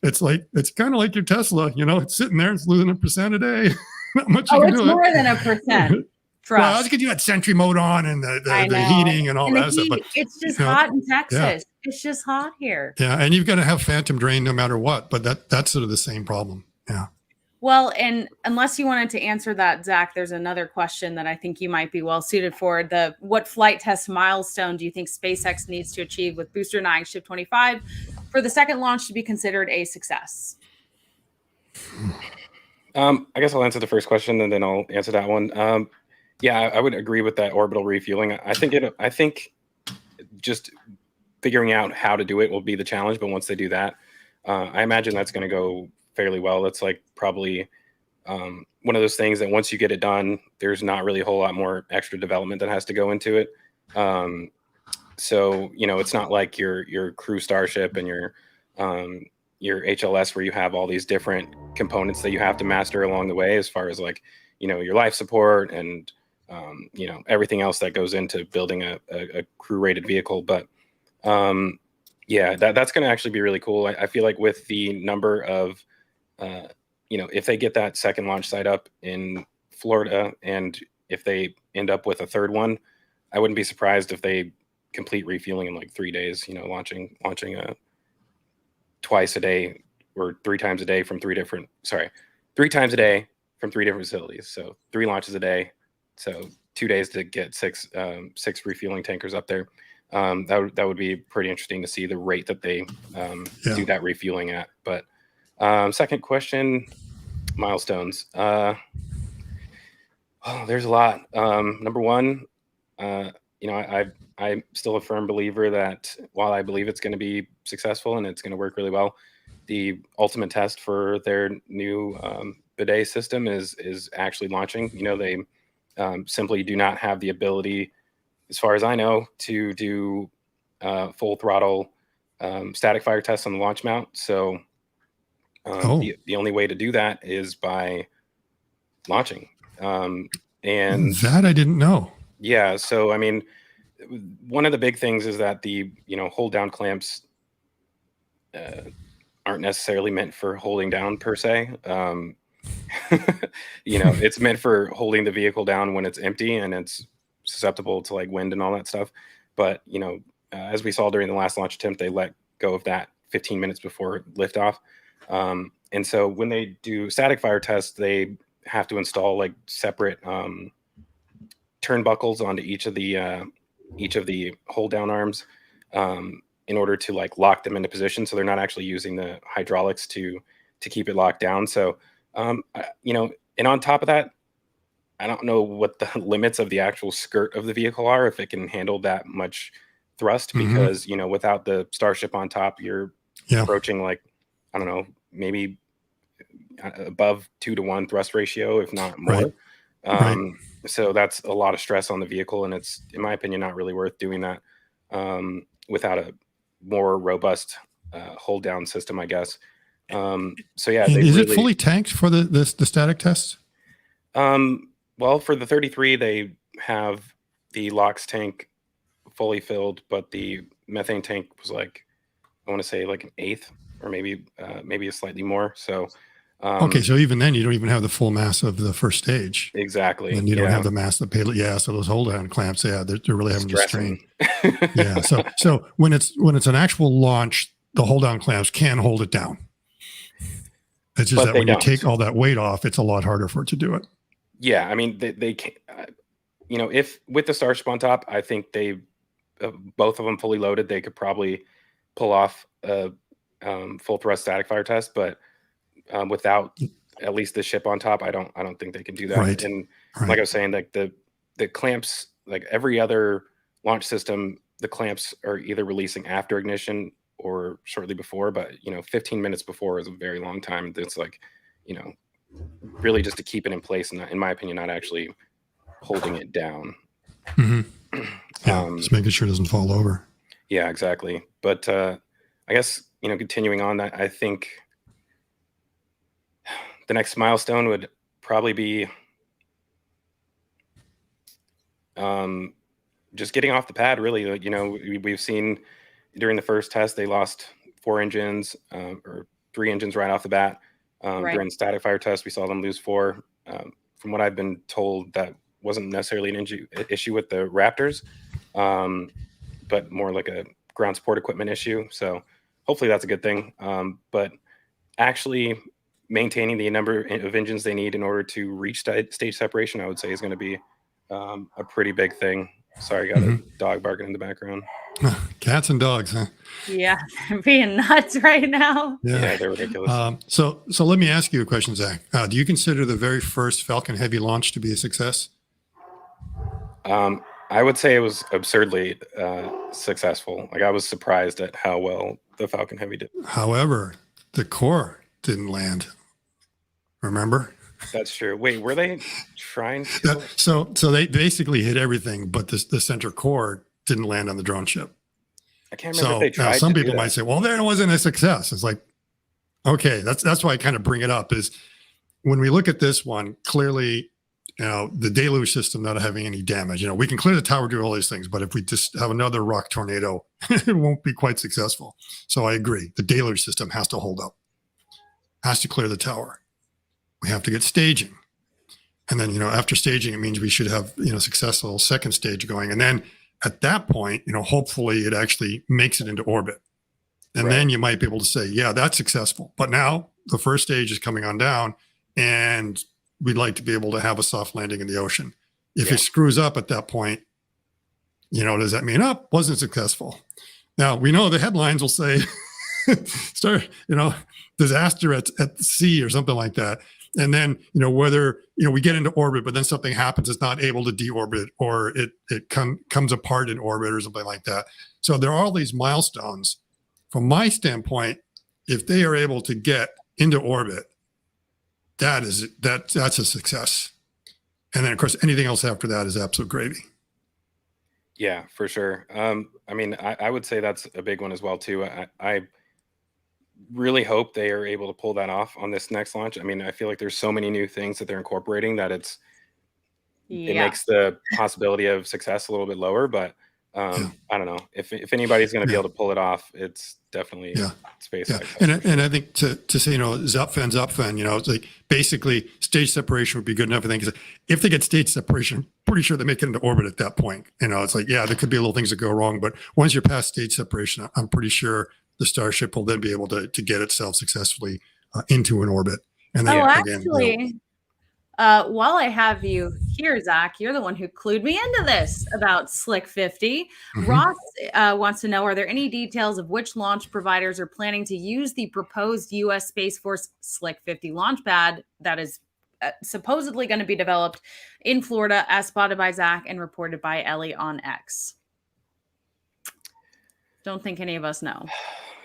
It's kind of like your Tesla, you know, it's sitting there, it's losing 1% a day. Not much you can do. It's more than 1%. Well, I was going to do that Sentry mode on and the heating and all that stuff. But it's just hot in Texas. Yeah. It's just hot here. Yeah. And you've got to have phantom drain no matter what. But that's sort of the same problem. Yeah. Well, and unless you wanted to answer that, Zach, there's another question that I think you might be well suited for. What flight test milestone do you think SpaceX needs to achieve with Booster 9 Ship 25 for the second launch to be considered a success? I guess I'll answer the first question and then I'll answer that one. Yeah, I would agree with that orbital refueling. I think just figuring out how to do it will be the challenge. But once they do that, I imagine that's going to go fairly well. That's like probably one of those things that once you get it done, there's not really a whole lot more extra development that has to go into it. So, you know, it's not like your crew Starship and your HLS where you have all these different components that you have to master along the way, as far as like, you know, your life support and, you know, everything else that goes into building a crew rated vehicle. But yeah, that's going to actually be really cool. I feel like with the number of, you know, if they get that second launch site up in Florida, and if they end up with a third one, I wouldn't be surprised if they complete refueling in like 3 days, you know, launching twice a day or 3 times a day from 3 times a day from 3 different facilities. So 3 launches a day. So 2 days to get 6 refueling tankers up there. That would be pretty interesting to see the rate that they do that refueling at. But second question, milestones. There's a lot. Number one, you know, I'm still a firm believer that while I believe it's going to be successful and it's going to work really well, the ultimate test for their new bidet system is actually launching. You know, they simply do not have the ability, as far as I know, to do full throttle static fire tests on the launch mount. So the only way to do that is by launching. And that I didn't know. Yeah. So, I mean, one of the big things is that the, you know, hold down clamps aren't necessarily meant for holding down per se. You know, it's meant for holding the vehicle down when it's empty and it's susceptible to like wind and all that stuff. But, you know, as we saw during the last launch attempt, they let go of that 15 minutes before liftoff. And so when they do static fire tests, they have to install like separate turnbuckles onto each of the hold down arms in order to like lock them into position. So they're not actually using the hydraulics to keep it locked down. So, you know, and on top of that, I don't know what the limits of the actual skirt of the vehicle are, if it can handle that much thrust, because, you know, without the Starship on top, you're approaching like, I don't know, maybe above 2-to-1 thrust ratio, if not more. So that's a lot of stress on the vehicle, and it's, in my opinion, not really worth doing that without a more robust hold down system, I guess. So yeah, is it fully tanked for the static tests? Well, for the 33, they have the LOX tank fully filled, but the methane tank was like, I want to say like an eighth, or maybe a slightly more. So okay, so even then you don't even have the full mass of the first stage. Exactly. And you don't have the mass of the payload. Yeah, so those hold down clamps, they're really having to strain. Yeah. So when it's an actual launch, the hold down clamps can hold it down. It's just that when you take all that weight off, it's a lot harder for it to do it. Yeah, I mean, they can, you know, if with the Starship on top, I think they, both of them fully loaded, they could probably pull off a full thrust static fire test, but without at least the ship on top, I don't think they can do that. And like I was saying, like the clamps, like every other launch system, the clamps are either releasing after ignition or shortly before, but you know, 15 minutes before is a very long time. It's like, you know, really just to keep it in place, and in my opinion, not actually holding it down. Yeah, just making sure it doesn't fall over. Yeah, exactly. But I guess, you know, continuing on that, I think the next milestone would probably be just getting off the pad, really. You know, we've seen during the first test, they lost 4 engines or 3 engines right off the bat. During the static fire test, we saw them lose 4. From what I've been told, that wasn't necessarily an issue with the Raptors, but more like a ground support equipment issue. So hopefully that's a good thing. But actually maintaining the number of engines they need in order to reach stage separation, I would say, is going to be a pretty big thing. Sorry, I got a dog barking in the background. Cats and dogs, huh? Yeah, they're being nuts right now. Yeah, they're ridiculous. So let me ask you a question, Zach. Do you consider the very first Falcon Heavy launch to be a success? I I would say it was absurdly successful. Like I was surprised at how well the Falcon Heavy did. However, the core didn't land. Remember? That's true. Wait, were they trying to? So they basically hit everything, but the center core didn't land on the drone ship. I can't remember if they Now tried. some to people do might that. say, well, there wasn't a success. It's like, okay, that's why I kind of bring it up is when we look at this one, clearly, the deluge system not having any damage. We can clear the tower, do all these things, but if we just have another rock tornado, it won't be quite successful. So I agree. The deluge system has to hold up, has to clear the tower. We have to get staging. And then, after staging, it means we should have, successful second stage going. And then at that point, hopefully it actually makes it into orbit. And then you might be able to say, yeah, that's successful. But now the first stage is coming on down and we'd like to be able to have a soft landing in the ocean. If it screws up at that point, does that mean, wasn't successful? Now we know the headlines will say, disaster at sea or something like that. And then, whether, we get into orbit, but then something happens, it's not able to deorbit or it comes apart in orbit or something like that. So there are all these milestones. From my standpoint, if they are able to get into orbit, that's a success. And then of course, anything else after that is absolute gravy. Yeah, for sure. I would say that's a big one as well too. I really hope they are able to pull that off on this next launch. I feel like there's so many new things that they're incorporating that it makes the possibility of success a little bit lower. But I don't know if anybody's going to be able to pull it off. It's definitely SpaceX. And I think to say, Zupfan, it's like basically stage separation would be good enough. I think if they get stage separation, I'm pretty sure they make it into orbit at that point. It's like, there could be little things that go wrong, but once you're past stage separation, I'm pretty sure the Starship will then be able to get itself successfully into an orbit. And then while I have you here, Zach, you're the one who clued me into this about Slick 50. Mm-hmm. Ross wants to know, are there any details of which launch providers are planning to use the proposed U.S. Space Force Slick 50 launch pad that is supposedly going to be developed in Florida, as spotted by Zach and reported by Ellie on X? Don't think any of us know.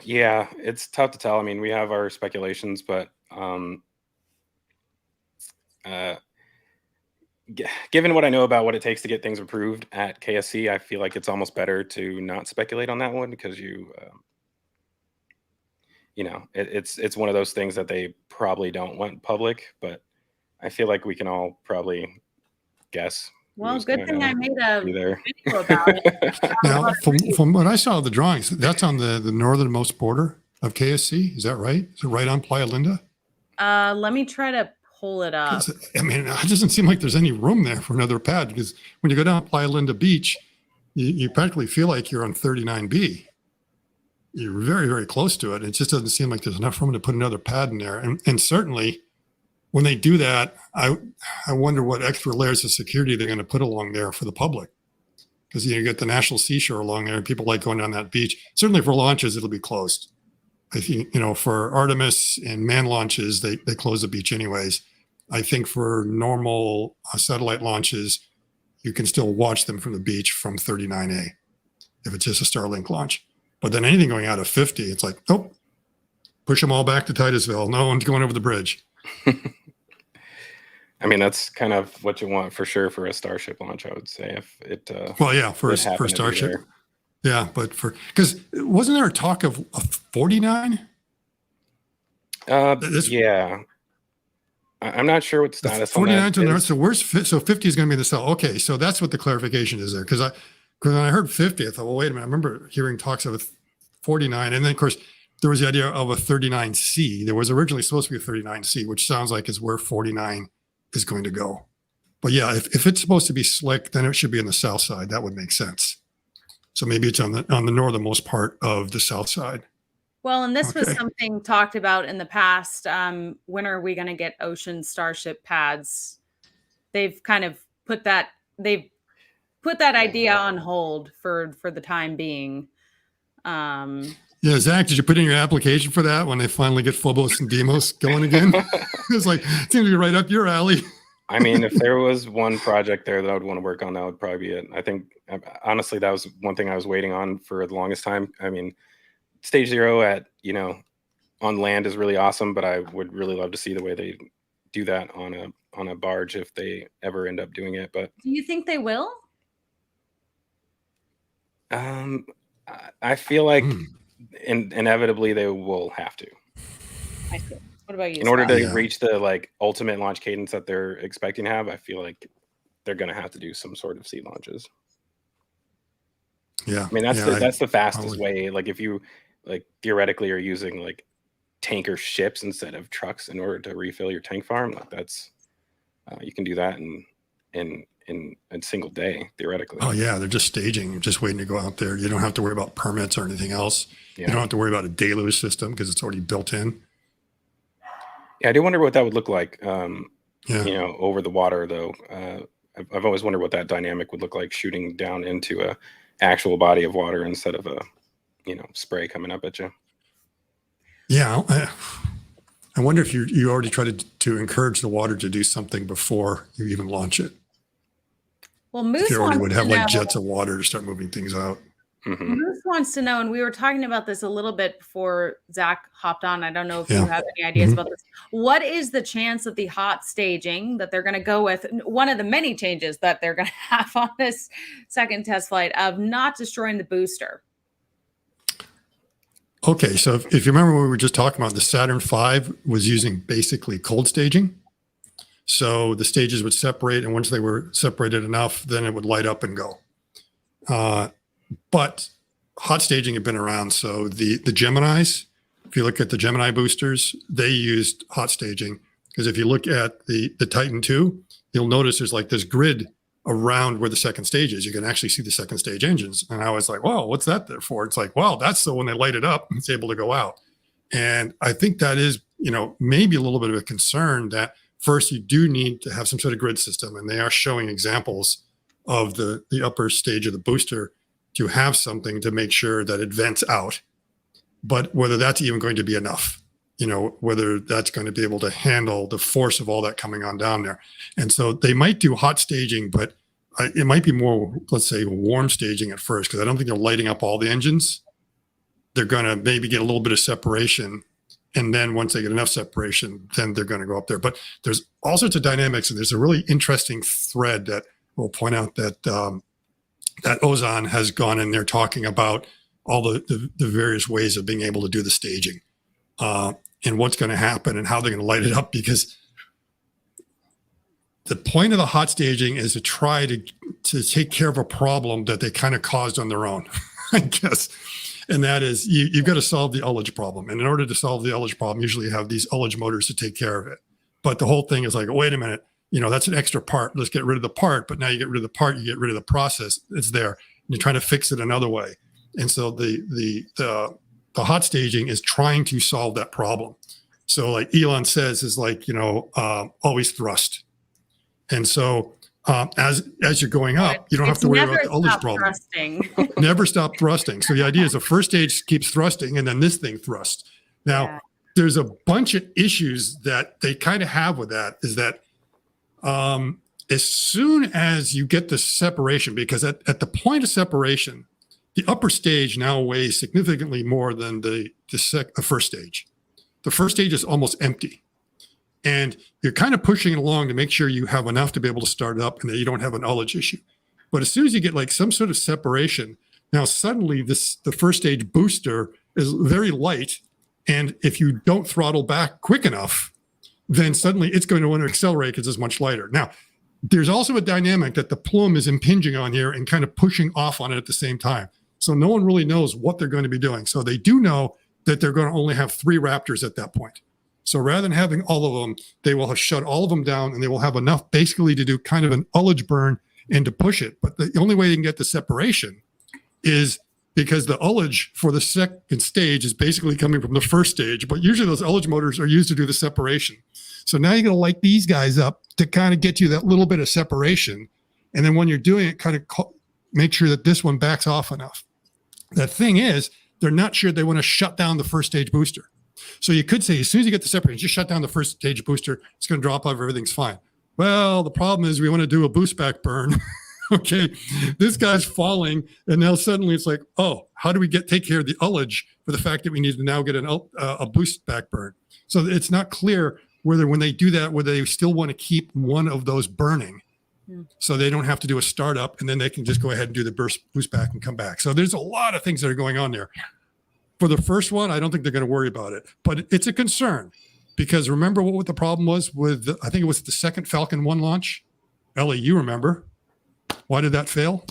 Yeah, it's tough to tell. We have our speculations, but given what I know about what it takes to get things approved at KSC, I feel like it's almost better to not speculate on that one because it's one of those things that they probably don't want public, but I feel like we can all probably guess. Well, good thing I made a video about it. Now, from what I saw of the drawings, that's on the northernmost border of KSC. Is that right? Is it right on Playa Linda? Let me try to pull it up. It doesn't seem like there's any room there for another pad because when you go down Playa Linda Beach, you practically feel like you're on 39B. You're very, very close to it. It just doesn't seem like there's enough room to put another pad in there. And certainly, when they do that, I wonder what extra layers of security they're going to put along there for the public. Because you get the National Seashore along there and people like going down that beach. Certainly for launches, it'll be closed. I think, for Artemis and manned launches, they close the beach anyways. I think for normal satellite launches, you can still watch them from the beach from 39A if it's just a Starlink launch. But then anything going out of 50, it's like, nope, push them all back to Titusville. No one's going over the bridge. That's kind of what you want for sure for a Starship launch, I would say. If it for Starship, but because wasn't there a talk of a 49? I'm not sure what the status 49 on that to the north. is. So 50 is going to be the cell. Okay, so that's what the clarification is there. Because when I heard 50, I thought, well, wait a minute. I remember hearing talks of a 49, and then of course there was the idea of a 39C. There was originally supposed to be a 39C, which sounds like is where 49 is going to go. But yeah, if it's supposed to be slick, then it should be on the south side. That would make sense. So maybe it's on the northernmost part of the south side. Well, and this was something talked about in the past. When are we going to get ocean Starship pads? They've kind of put that idea on hold for the time being. Zach, did you put in your application for that when they finally get Phobos and Deimos going again? It's like, it seems to be right up your alley. I mean, if there was one project there that I would want to work on, that would probably be it. I think, honestly, that was one thing I was waiting on for the longest time. I mean, Stage 0 at, on land is really awesome, but I would really love to see the way they do that on a barge if they ever end up doing it. But do you think they will? I feel like inevitably they will have to. I see. What about you? In order to reach the ultimate launch cadence that they're expecting to have, I feel like they're going to have to do some sort of seed launches. Yeah, I mean that's the fastest way. Like if you theoretically are using tanker ships instead of trucks in order to refill your tank farm, that's you can do that in a single day theoretically. Oh yeah, they're just staging. You're just waiting to go out there. You don't have to worry about permits or anything else. Yeah. You don't have to worry about a deluge system because it's already built in. Yeah, I do wonder what that would look like. Over the water though. I've always wondered what that dynamic would look like shooting down into a actual body of water instead of a spray coming up at you. Yeah, I wonder if you already tried to encourage the water to do something before you even launch it. Well, Moose you already would have jets of water to start moving things out. Mm-hmm. Moose wants to know, and we were talking about this a little bit before Zach hopped on. I don't know if you have any ideas about this. What is the chance of the hot staging that they're going to go with? One of the many changes that they're going to have on this second test flight of not destroying the booster. Okay, so if you remember what we were just talking about, the Saturn V was using basically cold staging. So the stages would separate, and once they were separated enough, then it would light up and go. But hot staging had been around. So the Geminis, if you look at the Gemini boosters, they used hot staging. Because if you look at the Titan II, you'll notice there's this grid around where the second stage is. You can actually see the second stage engines. And I was like, well, what's that there for? It's that's so when they light it up, it's able to go out. And I think that is, maybe a little bit of a concern that first you do need to have some sort of grid system. And they are showing examples of the upper stage of the booster to have something to make sure that it vents out. But whether that's even going to be enough, whether that's going to be able to handle the force of all that coming on down there. And so they might do hot staging, but it might be more, let's say, warm staging at first, because I don't think they're lighting up all the engines. They're going to maybe get a little bit of separation. And then once they get enough separation, then they're going to go up there. But there's all sorts of dynamics. And there's a really interesting thread that will point out that that Ozon has gone in there talking about all the various ways of being able to do the staging and what's going to happen and how they're going to light it up. Because the point of the hot staging is to try to take care of a problem that they kind of caused on their own, I guess. And that is you've got to solve the Ullage problem. And in order to solve the Ullage problem, usually you have these Ullage motors to take care of it. But the whole thing is wait a minute, that's an extra part. Let's get rid of the part. But now you get rid of the part, you get rid of the process. It's there. And you're trying to fix it another way. And so the hot staging is trying to solve that problem. So Elon says is always thrust. And so as you're going up, you don't have to worry about the Ullage problem. Never stop thrusting. So the idea is the first stage keeps thrusting and then this thing thrusts. Now, there's a bunch of issues that they kind of have with that is that as soon as you get the separation, because at the point of separation, the upper stage now weighs significantly more than the first stage. The first stage is almost empty. And you're kind of pushing it along to make sure you have enough to be able to start it up and that you don't have an Ullage issue. But as soon as you get some sort of separation, now suddenly the first stage booster is very light. And if you don't throttle back quick enough, then suddenly it's going to want to accelerate because it's much lighter. Now, there's also a dynamic that the plume is impinging on here and kind of pushing off on it at the same time. So no one really knows what they're going to be doing. So they do know that they're going to only have 3 Raptors at that point. So rather than having all of them, they will have shut all of them down and they will have enough basically to do kind of an Ullage burn and to push it. But the only way they can get the separation is because the Ullage for the second stage is basically coming from the first stage. But usually those Ullage motors are used to do the separation. So now you're going to light these guys up to kind of get you that little bit of separation. And then when you're doing it, kind of make sure that this one backs off enough. The thing is, they're not sure they want to shut down the first stage booster. So you could say, as soon as you get the separation, just shut down the first stage booster. It's going to drop off. Everything's fine. well, the problem is we want to do a boost back burn. Okay, this guy's falling, and now suddenly it's like, oh, how do we take care of the ullage for the fact that we need to now get a boost back burn? So it's not clear whether when they do that, whether they still want to keep one of those burning, so they don't have to do a startup, and then they can just go ahead and do the boost back and come back. So there's a lot of things that are going on there. For the first one, I don't think they're going to worry about it, but it's a concern because remember what the problem was with, I think it was the second Falcon 1 launch. Ellie, you remember. Why did that fail?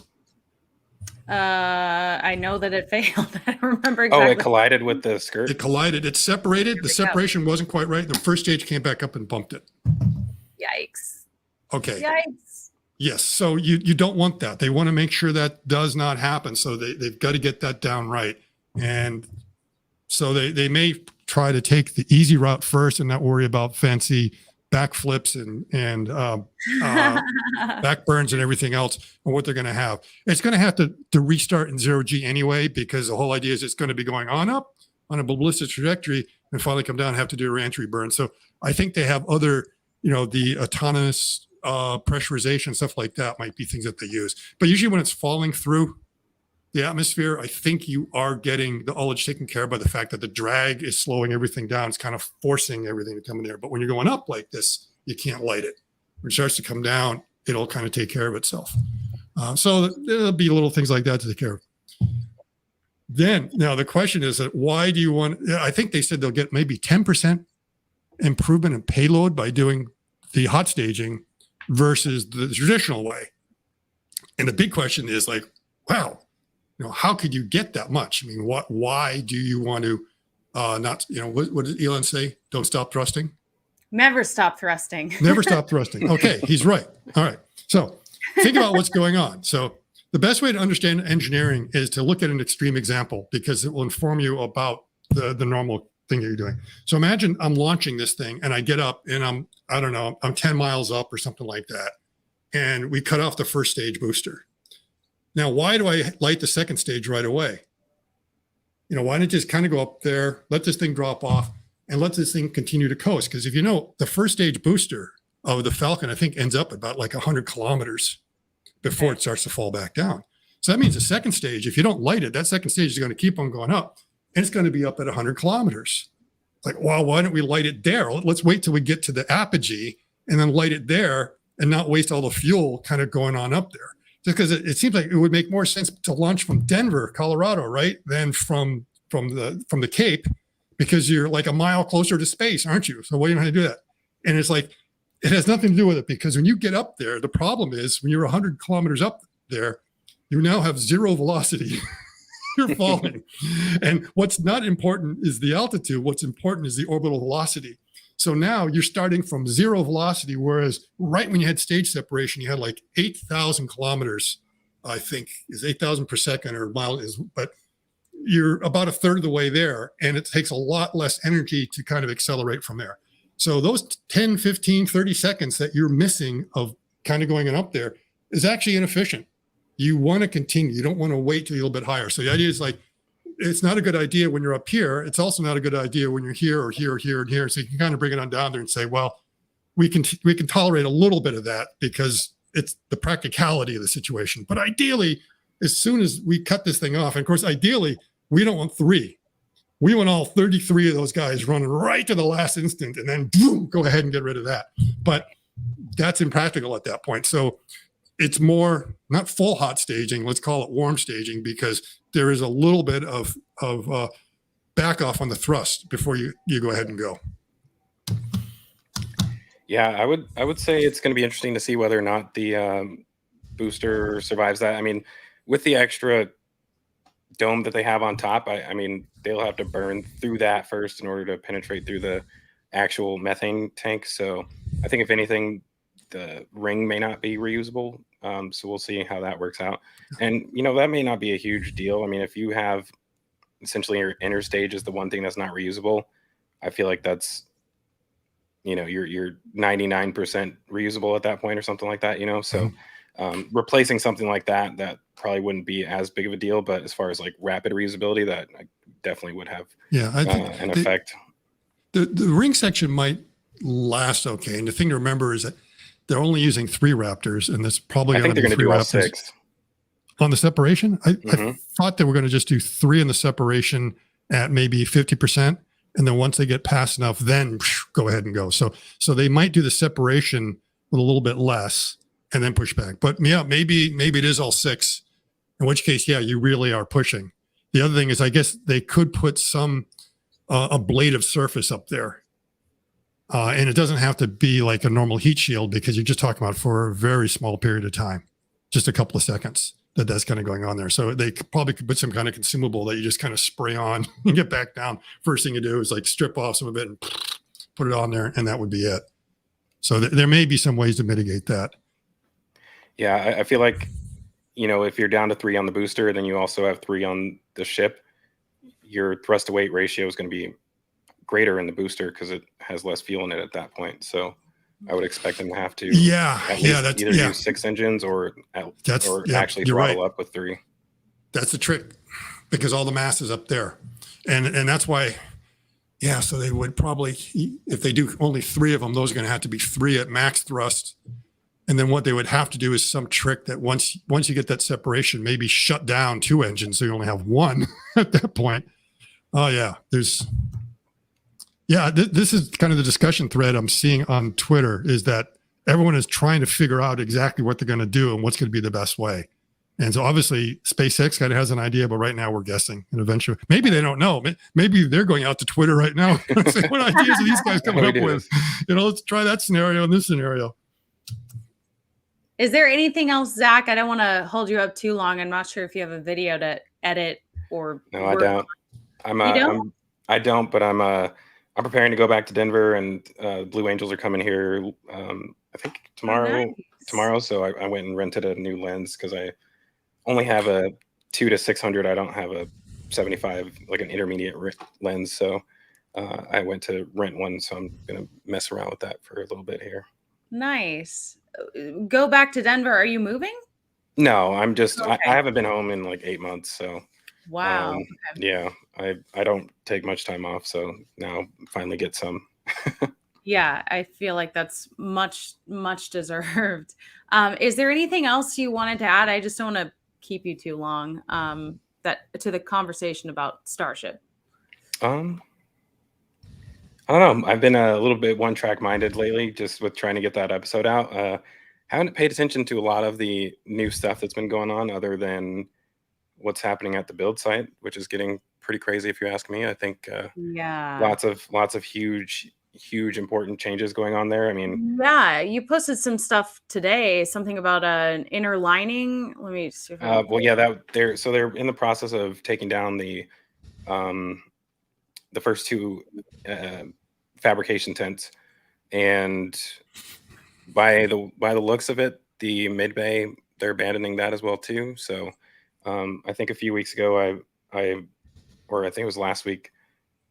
I know that it failed. I don't remember exactly. Oh, it collided with the skirt? It collided. It separated. The separation wasn't quite right. The first stage came back up and bumped it. Yikes. Okay. Yikes. Yes. So you don't want that. They want to make sure that does not happen. So they've got to get that down right. And so they may try to take the easy route first and not worry about fancy backflips and back burns and everything else and what they're going to have. It's going to have to restart in 0G anyway, because the whole idea is it's going to be going on up on a ballistic trajectory and finally come down and have to do a reentry burn. So I think they have other, the autonomous pressurization, stuff like that might be things that they use. But usually when it's falling through the atmosphere, I think you are getting the ullage taken care of by the fact that the drag is slowing everything down. It's kind of forcing everything to come in there. But when you're going up like this, you can't light it. When it starts to come down, it'll kind of take care of itself. So there'll be little things like that to take care of. Then, now the question is that why do you want, I think they said they'll get maybe 10% improvement in payload by doing the hot staging versus the traditional way. And the big question is like, wow, how could you get that much? I mean, why do you want to not, what did Elon say? Don't stop thrusting? Never stop thrusting. Never stop thrusting. Okay, he's right. All right. So think about what's going on. So the best way to understand engineering is to look at an extreme example because it will inform you about the normal thing that you're doing. So imagine I'm launching this thing and I get up and I'm 10 miles up or something like that. And we cut off the first stage booster. Now, why do I light the second stage right away? Why not just kind of go up there, let this thing drop off, and let this thing continue to coast? Because if the first stage booster of the Falcon, I think, ends up about like 100 kilometers before it starts to fall back down. So that means the second stage, if you don't light it, that second stage is going to keep on going up, and it's going to be up at 100 kilometers. It's like, well, why don't we light it there? Let's wait till we get to the apogee and then light it there and not waste all the fuel kind of going on up there. Because it seems like it would make more sense to launch from Denver, Colorado, right, than from the Cape, because you're like a mile closer to space, aren't you? So why do you have to do that? And it's like it has nothing to do with it, because when you get up there, the problem is when you're 100 kilometers up there, you now have zero velocity. You're falling, and what's not important is the altitude. What's important is the orbital velocity. So now you're starting from zero velocity, whereas right when you had stage separation, you had like 8,000 kilometers, I think is 8,000 per second or mile is, but you're about a third of the way there. And it takes a lot less energy to kind of accelerate from there. So those 10, 15, 30 seconds that you're missing of kind of going up there is actually inefficient. You want to continue. You don't want to wait till you're a little bit higher. So the idea is like, it's not a good idea when you're up here. It's also not a good idea when you're here or here or here and here. So you can kind of bring it on down there and say, well, we can tolerate a little bit of that because it's the practicality of the situation. But ideally, as soon as we cut this thing off, and of course, ideally, we don't want 3. We want all 33 of those guys running right to the last instant and then boom, go ahead and get rid of that. But that's impractical at that point. So it's more not full hot staging, let's call it warm staging, because there is a little bit of back off on the thrust before you go ahead and go. Yeah, I would say it's going to be interesting to see whether or not the booster survives that. I mean, with the extra dome that they have on top, I mean, they'll have to burn through that first in order to penetrate through the actual methane tank. So I think if anything, the ring may not be reusable. So we'll see how that works out. And, that may not be a huge deal. I mean, if you have essentially your inner stage is the one thing that's not reusable, I feel like that's, you're 99% reusable at that point or something like that, So replacing something like that probably wouldn't be as big of a deal. But as far as like rapid reusability, that definitely would have an effect. The ring section might last okay. And the thing to remember is that they're only using 3 Raptors, and there's probably I going think to they're be going to 3 do all Raptors 6. on the separation. I Mm-hmm. thought they were going to just do 3 in the separation at maybe 50%. And then once they get past enough, then go ahead and go. So they might do the separation with a little bit less and then push back. But yeah, maybe it is all 6. In which case, yeah, you really are pushing. The other thing is, I guess they could put some ablative surface up there. And it doesn't have to be like a normal heat shield, because you're just talking about for a very small period of time, just a couple of seconds that's kind of going on there. So they probably could put some kind of consumable that you just kind of spray on and get back down. First thing you do is like strip off some of it and put it on there, and that would be it. So there may be some ways to mitigate that. Yeah, I feel like, if you're down to 3 on the booster, then you also have 3 on the ship, your thrust to weight ratio is going to be greater in the booster because it has less fuel in it at that point. So I would expect them to have to at least either use 6 engines or actually throttle up with 3. That's the trick, because all the mass is up there. And that's why, yeah, so they would probably, if they do only 3 of them, those are going to have to be 3 at max thrust. And then what they would have to do is some trick that once you get that separation, maybe shut down 2 engines so you only have 1 at that point. Oh, yeah. This is kind of the discussion thread I'm seeing on Twitter, is that everyone is trying to figure out exactly what they're going to do and what's going to be the best way. And so obviously SpaceX kind of has an idea, but right now we're guessing. And eventually, maybe they don't know. Maybe they're going out to Twitter right now and saying, what ideas are these guys coming up with? Let's try that scenario and this scenario. Is there anything else, Zach? I don't want to hold you up too long. I'm not sure if you have a video to edit or. No, I don't. I don't, but I'm preparing to go back to Denver, and Blue Angels are coming here. I think tomorrow. Nice. Tomorrow, so I went and rented a new lens because I only have a 2 to 600. I don't have a 75, like an intermediate lens. So I went to rent one. So I'm gonna mess around with that for a little bit here. Nice. Go back to Denver. Are you moving? No, I'm just. Okay. I haven't been home in like 8 months. So. Wow. Okay. Yeah, I don't take much time off, so now finally get some. Yeah, I feel like that's much deserved. Is there anything else you wanted to add? I just don't want to keep you too long. That to the conversation about Starship. I don't know. I've been a little bit one-track minded lately, just with trying to get that episode out. Haven't paid attention to a lot of the new stuff that's been going on, other than what's happening at the build site, which is getting pretty crazy if you ask me. I think lots of huge important changes going on there. I mean, yeah, you posted some stuff today, something about an inner lining. Let me see if well, yeah, they're in the process of taking down the first 2 fabrication tents, and by the looks of it, the mid bay, they're abandoning that as well too. So I think a few weeks ago, or I think it was last week,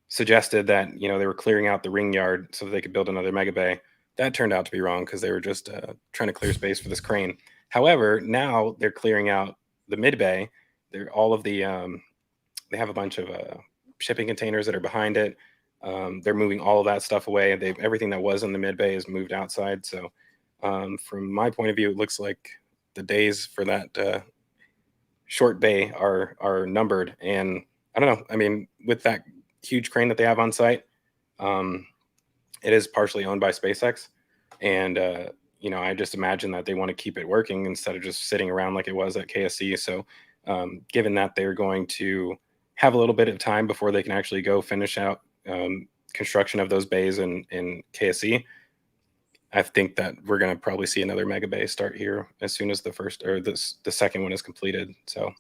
suggested that they were clearing out the ring yard so that they could build another mega bay. That turned out to be wrong, because they were just trying to clear space for this crane. However, now they're clearing out the mid bay. They're all of the they have a bunch of shipping containers that are behind it. They're moving all of that stuff away. Everything that was in the mid bay is moved outside. So from my point of view, it looks like the days for that short bay are numbered. And I don't know. I mean, with that huge crane that they have on site, it is partially owned by SpaceX, and I just imagine that they want to keep it working instead of just sitting around like it was at KSC. So given that they're going to have a little bit of time before they can actually go finish out construction of those bays in KSC, I think that we're going to probably see another mega bay start here as soon as the second one is completed. So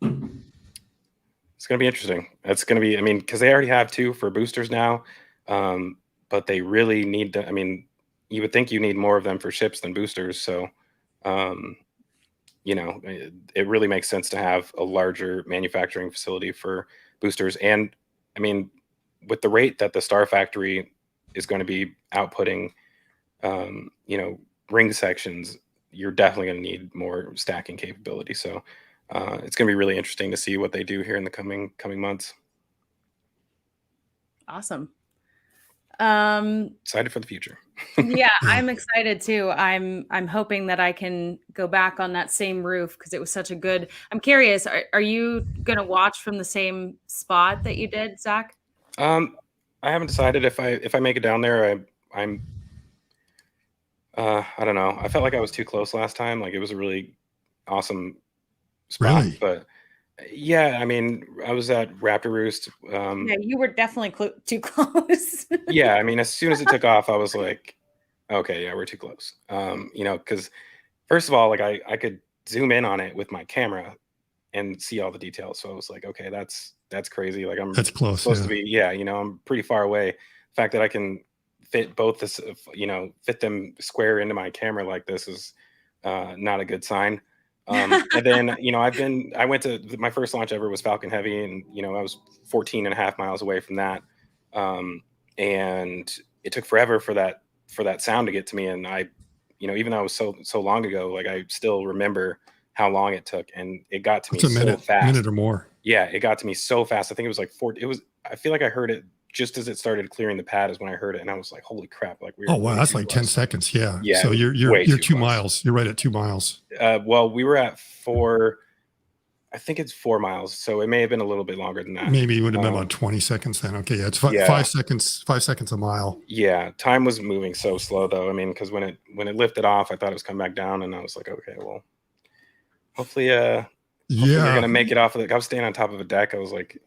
it's going to be interesting. It's going to be, because they already have 2 for boosters now, but they really need to. You would think you need more of them for ships than boosters. So, it really makes sense to have a larger manufacturing facility for boosters. And with the rate that the Star Factory is going to be outputting, ring sections, you're definitely going to need more stacking capability. So it's going to be really interesting to see what they do here in the coming months. Awesome. Excited for the future. Yeah, I'm excited too. I'm hoping that I can go back on that same roof because it was such a good. I'm curious, are you gonna watch from the same spot that you did, Zach? I haven't decided if I make it down there. I'm I don't know. I felt like I was too close last time. Like it was a really awesome spot, Really? but yeah, I mean, I was at Raptor Roost. Yeah, you were definitely too close. Yeah, I mean, as soon as it took off, I was like, okay, yeah, we're too close. You know, because first of all, like I could zoom in on it with my camera and see all the details. So I was like, okay, that's crazy. Like I'm That's close. supposed Yeah. to be, yeah, you know, I'm pretty far away. The fact that I can fit both this, you know, fit them square into my camera like this is not a good sign. And then, you know, I went to my first launch ever was Falcon Heavy, and you know, I was 14 and a half miles away from that. And it took forever for that sound to get to me. And I, you know, even though it was so long ago, like I still remember how long it took, and it got to me It's a so fast. minute or more. Yeah, it got to me so fast. I think it was like I feel like I heard it just as it started clearing the pad is when I heard it, and I was like, holy crap. Like Oh wow, that's like 10 seconds. Yeah. Yeah. So you're way too 2 close. miles. You're right at 2 miles. Well, we were at 4. I think it's 4 miles, so it may have been a little bit longer than that. Maybe it would have been about 20 seconds then. Okay, yeah, it's 5 seconds. 5 seconds a mile. Yeah, time was moving so slow though. I mean, because when it lifted off, I thought it was coming back down, and I was like, okay, well, hopefully we're gonna make it off of I was staying on top of a deck. I was like,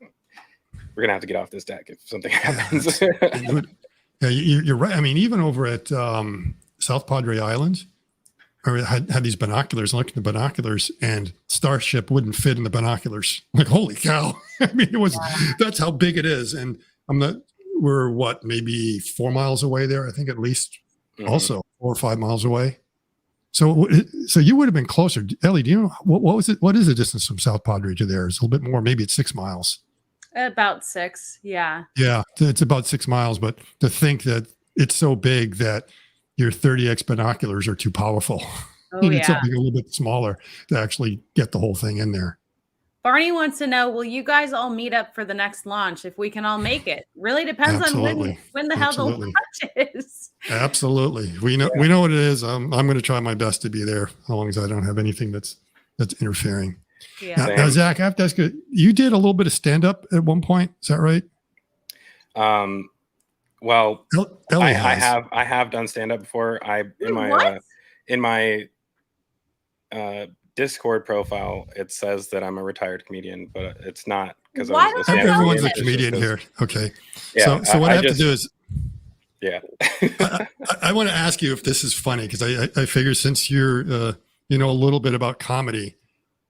we're gonna have to get off this deck if something happens. Yeah, you're right. I mean, even over at South Padre Island, or had these binoculars, looking at the binoculars, and Starship wouldn't fit in the binoculars. Like, holy cow. I mean, that's how big it is. And we're what, maybe 4 miles away there, I think, at least. Mhm. Also 4 or 5 miles away. So you would have been closer. Ellie, do you know what was it? What is the distance from South Padre to there? It's a little bit more. Maybe it's 6 miles. About 6, yeah. Yeah, it's about 6 miles. But to think that it's so big that your 30x binoculars are too powerful. Oh, You need yeah. something a little bit smaller to actually get the whole thing in there. Barney wants to know, will you guys all meet up for the next launch if we can all make it? Really depends Absolutely. on when the hell the Absolutely. launch is. Absolutely. We know what it is. I'm going to try my best to be there, as long as I don't have anything that's interfering. Yeah. Now, Zach, I have to ask you did a little bit of stand-up at one point. Is that right? Well, Ellie I have done stand-up before. In my Discord profile, it says that I'm a retired comedian, but it's not, because Why don't you everyone's a It's comedian here. Okay. Yeah, So what I have to do is, yeah. I want to ask you if this is funny, because I figure since you're you know a little bit about comedy,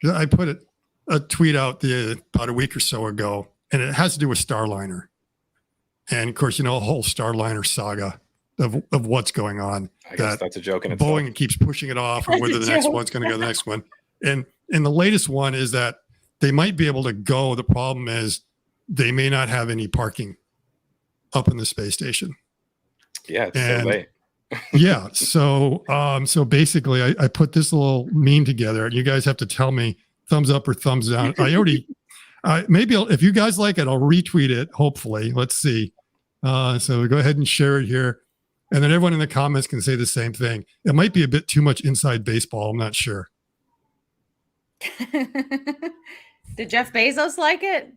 I put a tweet out about a week or so ago, and it has to do with Starliner, and of course, you know, a whole Starliner saga of what's going on. I guess that's a joke in itself. Boeing keeps pushing it off, or whether the next one's going to go to the next one. And the latest one is that they might be able to go. The problem is they may not have any parking up in the space station. Yeah, it's so late. Yeah. So basically I put this little meme together, and you guys have to tell me thumbs up or thumbs down. Maybe if you guys like it, I'll retweet it. Hopefully, let's see. So go ahead and share it here. And then everyone in the comments can say the same thing. It might be a bit too much inside baseball. I'm not sure. Did Jeff Bezos like it?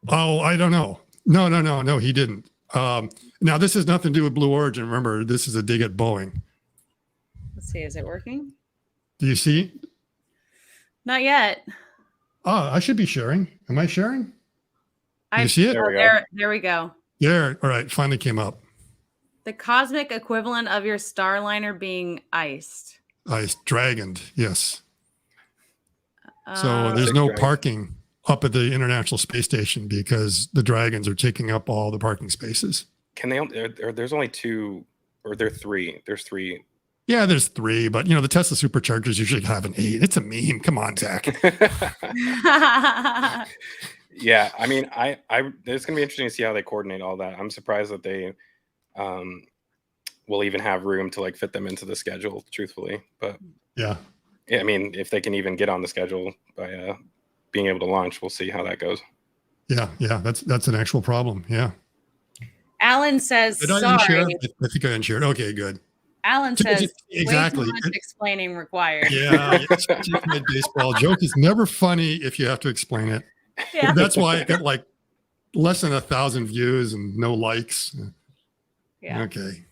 Oh, I don't know. No, he didn't. Now, this has nothing to do with Blue Origin. Remember, this is a dig at Boeing. Let's see. Is it working? Do you see? Not yet. Oh, I should be sharing. Am I sharing? I see it? There we go. There we go. There. All right. Finally came up. The cosmic equivalent of your Starliner being iced. Ice dragoned. Yes. So there's Six no dragons. parking up at the International Space Station because the dragons are taking up all the parking spaces. Can they? There's only 2, or there are 3. There's 3. Yeah, there's 3, but you know the Tesla superchargers usually have an 8. It's a meme. Come on, Zach. Yeah, I mean, it's gonna be interesting to see how they coordinate all that. I'm surprised that they will even have room to like fit them into the schedule, truthfully. But Yeah. yeah, I mean, if they can even get on the schedule by being able to launch, we'll see how that goes. Yeah. That's an actual problem. Yeah. Alan says, Did I sorry. unshare? I think I unshared. Okay, good. Alan says, Exactly. way too much explaining required. Yeah, she's my baseball joke is never funny if you have to explain it. Yeah. That's why I got like less than 1,000 views and no likes. Yeah. Okay.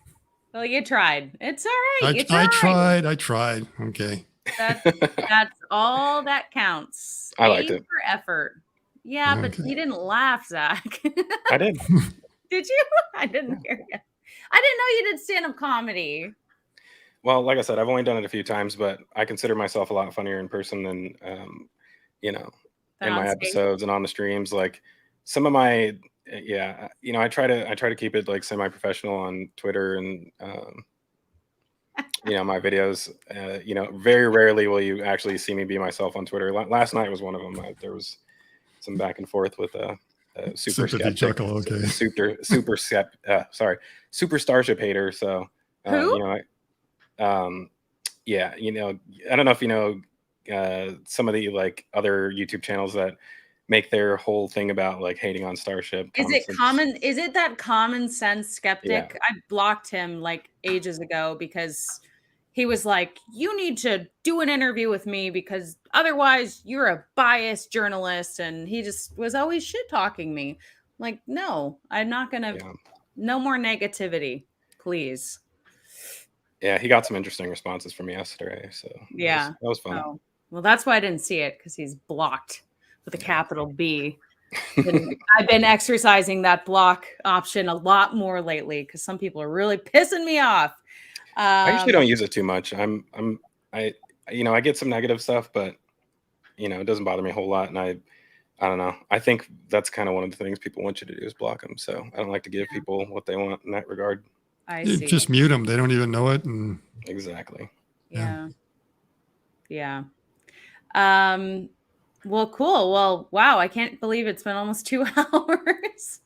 Well, you tried. It's all right. You tried. I tried. Okay. That's all that counts. I liked A it. for effort. Yeah, but Okay. you didn't laugh, Zach. I did. Did you? I didn't hear you. I didn't know you did stand-up comedy. Well, like I said, I've only done it a few times, but I consider myself a lot funnier in person than, you know, Than in on my stage? episodes and on the streams. Like some of my, yeah, I try to keep it like semi-professional on Twitter and, my videos. Very rarely will you actually see me be myself on Twitter. Last night was one of them. There was some back and forth with a super Sympathy skeptic, chuckle. Okay. super Starship hater. So, Who? yeah, I don't know if you know some of the like other YouTube channels that make their whole thing about like hating on Starship. Is it that common sense skeptic? Yeah. I blocked him like ages ago because he was like, you need to do an interview with me because otherwise you're a biased journalist. And he just was always shit talking me. Like, no, I'm not gonna Yeah. no more negativity, please. Yeah, he got some interesting responses from me yesterday, so Yeah. that was fun. Oh, well, that's why I didn't see it because he's blocked with a capital B. I've been exercising that block option a lot more lately because some people are really pissing me off. I usually don't use it too much. I get some negative stuff, but it doesn't bother me a whole lot. And I don't know. I think that's kind of one of the things people want you to do is block them. So I don't like to give people what they want in that regard. I You see. just mute them. They don't even know it. And Exactly. Yeah. Well, cool. Well, wow. I can't believe it's been almost 2 hours.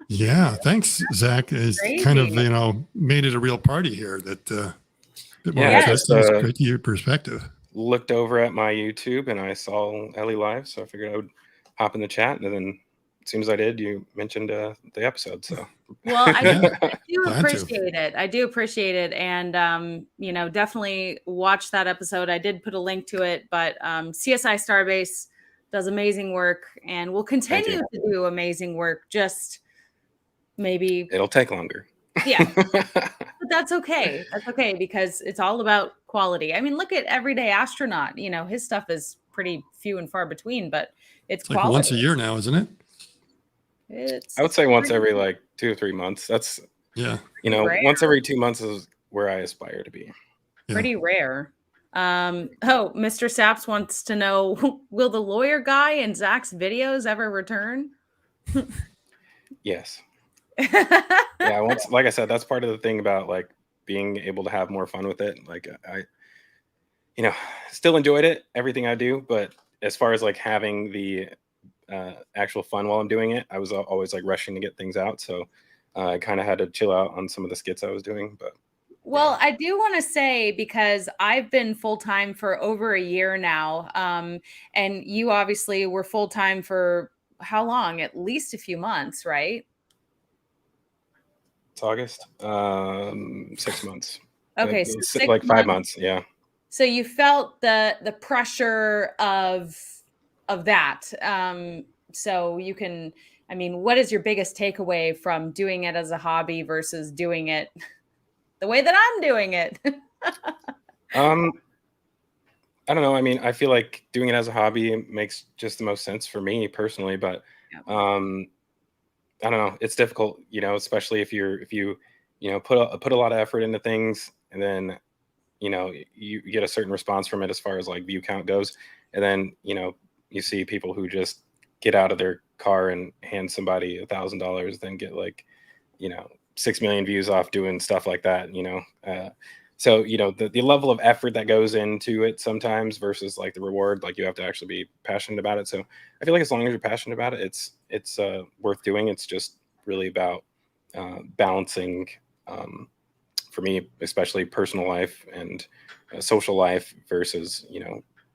yeah, thanks, Zach. It's kind of, Crazy. made it a real party here that bit more Yeah, interesting. It's great to hear your perspective. Looked over at my YouTube and I saw Ellie live, so I figured I would hop in the chat, and then as soon as I did, you mentioned the episode. So well, I do Glad to. appreciate it. I do appreciate it. And definitely watch that episode. I did put a link to it, but CSI Starbase does amazing work and will continue to do amazing work. Just maybe it'll take longer. Yeah. But that's okay. That's okay because it's all about quality. I mean, look at Everyday Astronaut. His stuff is pretty few and far between, but it's like quality. once a year now, isn't it? I would say once every like 2 or 3 months. That's once every 2 months is where I aspire to be. Pretty rare. Mr. Saps wants to know, will the lawyer guy in Zach's videos ever return? Yes. Yeah, like I said, that's part of the thing about like being able to have more fun with it. Like I still enjoyed it, everything I do, but as far as like having the actual fun while I'm doing it, I was always like rushing to get things out, so I kind of had to chill out on some of the skits I was doing. But well, I do want to say, because I've been full-time for over a year now, and you obviously were full-time for how long? At least a few months, right? It's August. 6 months. Okay, so like 5 months. Yeah. So you felt the pressure of that. So you can, what is your biggest takeaway from doing it as a hobby versus doing it the way that I'm doing it? I don't know. I mean, I feel like doing it as a hobby makes just the most sense for me personally, but I don't know. It's difficult, especially if you put a lot of effort into things, and then you get a certain response from it as far as like view count goes, and then you see people who just get out of their car and hand somebody $1,000, then get like 6 million views off doing stuff like that. So the level of effort that goes into it sometimes versus like the reward, like you have to actually be passionate about it. So I feel like as long as you're passionate about it, it's worth doing. It's just really about balancing, for me especially, personal life and social life versus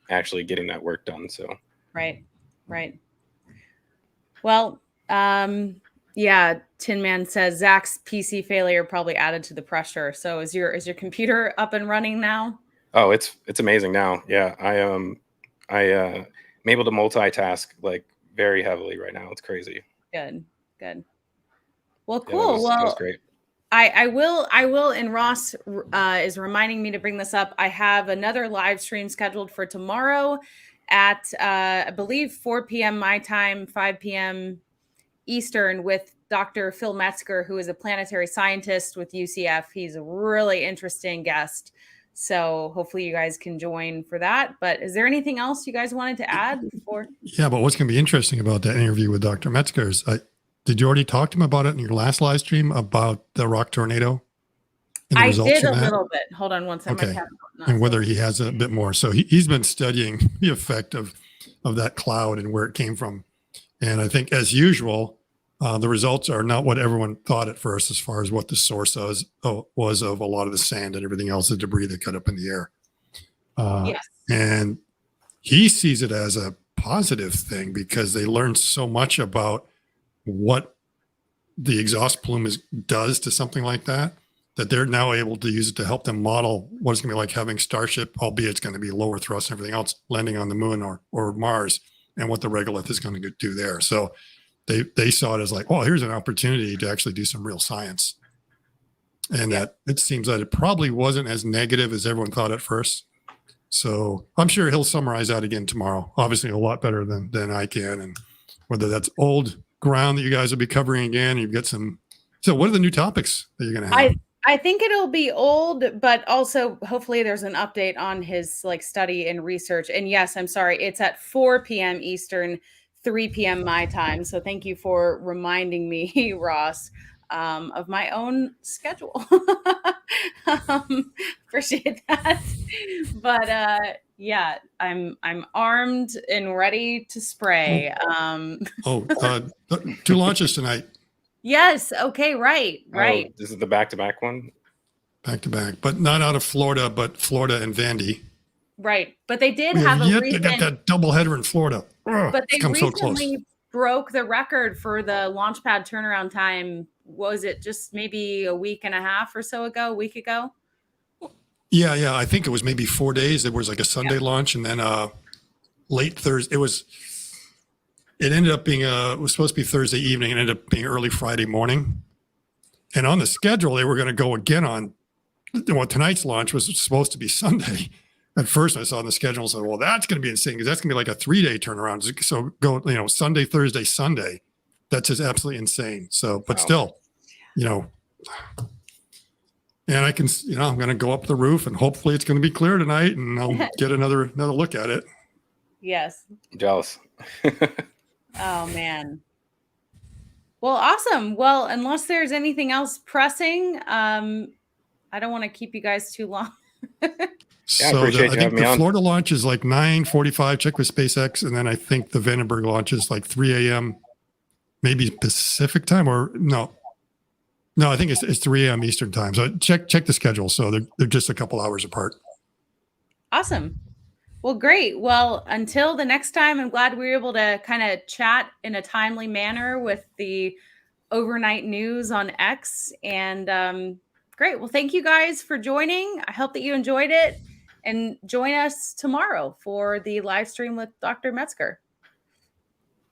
actually getting that work done. So right. Well, Yeah, Tin Man says Zach's PC failure probably added to the pressure. So is your computer up and running now? Oh, it's amazing now. Yeah, I'm able to multitask like very heavily right now. It's crazy. Good, good. Well, Yeah, cool. that was Well, great. I will, and Ross is reminding me to bring this up. I have another live stream scheduled for tomorrow at I believe 4 p.m. my time, 5 p.m. Eastern, with Dr. Phil Metzger, who is a planetary scientist with UCF. He's a really interesting guest. So hopefully you guys can join for that. But is there anything else you guys wanted to add before? Yeah, but what's going to be interesting about that interview with Dr. Metzger is, did you already talk to him about it in your last live stream about the rock tornado and the I results did a from that? little bit. Hold on one second. Okay. And whether he has a bit more. So he's been studying the effect of that cloud and where it came from. And I think, as usual, the results are not what everyone thought at first, as far as what the source was of a lot of the sand and everything else, the debris that got up in the air. Yes. And he sees it as a positive thing because they learned so much about what the exhaust plume does to something like that they're now able to use it to help them model what it's going to be like having Starship, albeit it's going to be lower thrust and everything else, landing on the moon or Mars, and what the regolith is going to do there. So they saw it as like, oh, here's an opportunity to actually do some real science. And that it seems that it probably wasn't as negative as everyone thought at first. So I'm sure he'll summarize that again tomorrow. Obviously, a lot better than I can. And whether that's old ground that you guys will be covering again, you've got some. So what are the new topics that you're going to have? I think it'll be old, but also hopefully there's an update on his study and research. And yes, I'm sorry, it's at 4 p.m. Eastern, 3 p.m. my time. So thank you for reminding me, Ross, of my own schedule. Appreciate that. But yeah, I'm armed and ready to spray. 2 launches tonight. Yes. Okay. Right. Right. Oh, this is the back-to-back one. Back to back, but not out of Florida, but Florida and Vandy. Right. But they did have a recent, they got that double header in Florida. But they recently broke the record for the launch pad turnaround time. Was it just maybe a week and a half or so ago, a week ago? Yeah. I think it was maybe 4 days. There was like a Sunday launch, and then late Thursday. It ended up being it was supposed to be Thursday evening, and ended up being early Friday morning. And on the schedule, they were going to go again on. Well, tonight's launch was supposed to be Sunday. At first, I saw on the schedule and said, well, that's going to be insane because that's going to be like a 3-day turnaround. So go, Sunday, Thursday, Sunday. That's just absolutely insane. So, but still, and I can, I'm going to go up the roof and hopefully it's going to be clear tonight and I'll get another look at it. Yes. I'm jealous. Oh, man. Well, awesome. Well, unless there's anything else pressing, I don't want to keep you guys too long. So I think the Florida launch is like 9:45. Check with SpaceX, and then I think the Vandenberg launch is like 3 a.m. maybe Pacific time, or no. I think it's 3 a.m. Eastern time. So check the schedule. So they're just a couple hours apart. Awesome. Well, great. Well, until the next time, I'm glad we were able to kind of chat in a timely manner with the overnight news on X. And great. Well, thank you guys for joining. I hope that you enjoyed it, and join us tomorrow for the live stream with Dr. Metzger.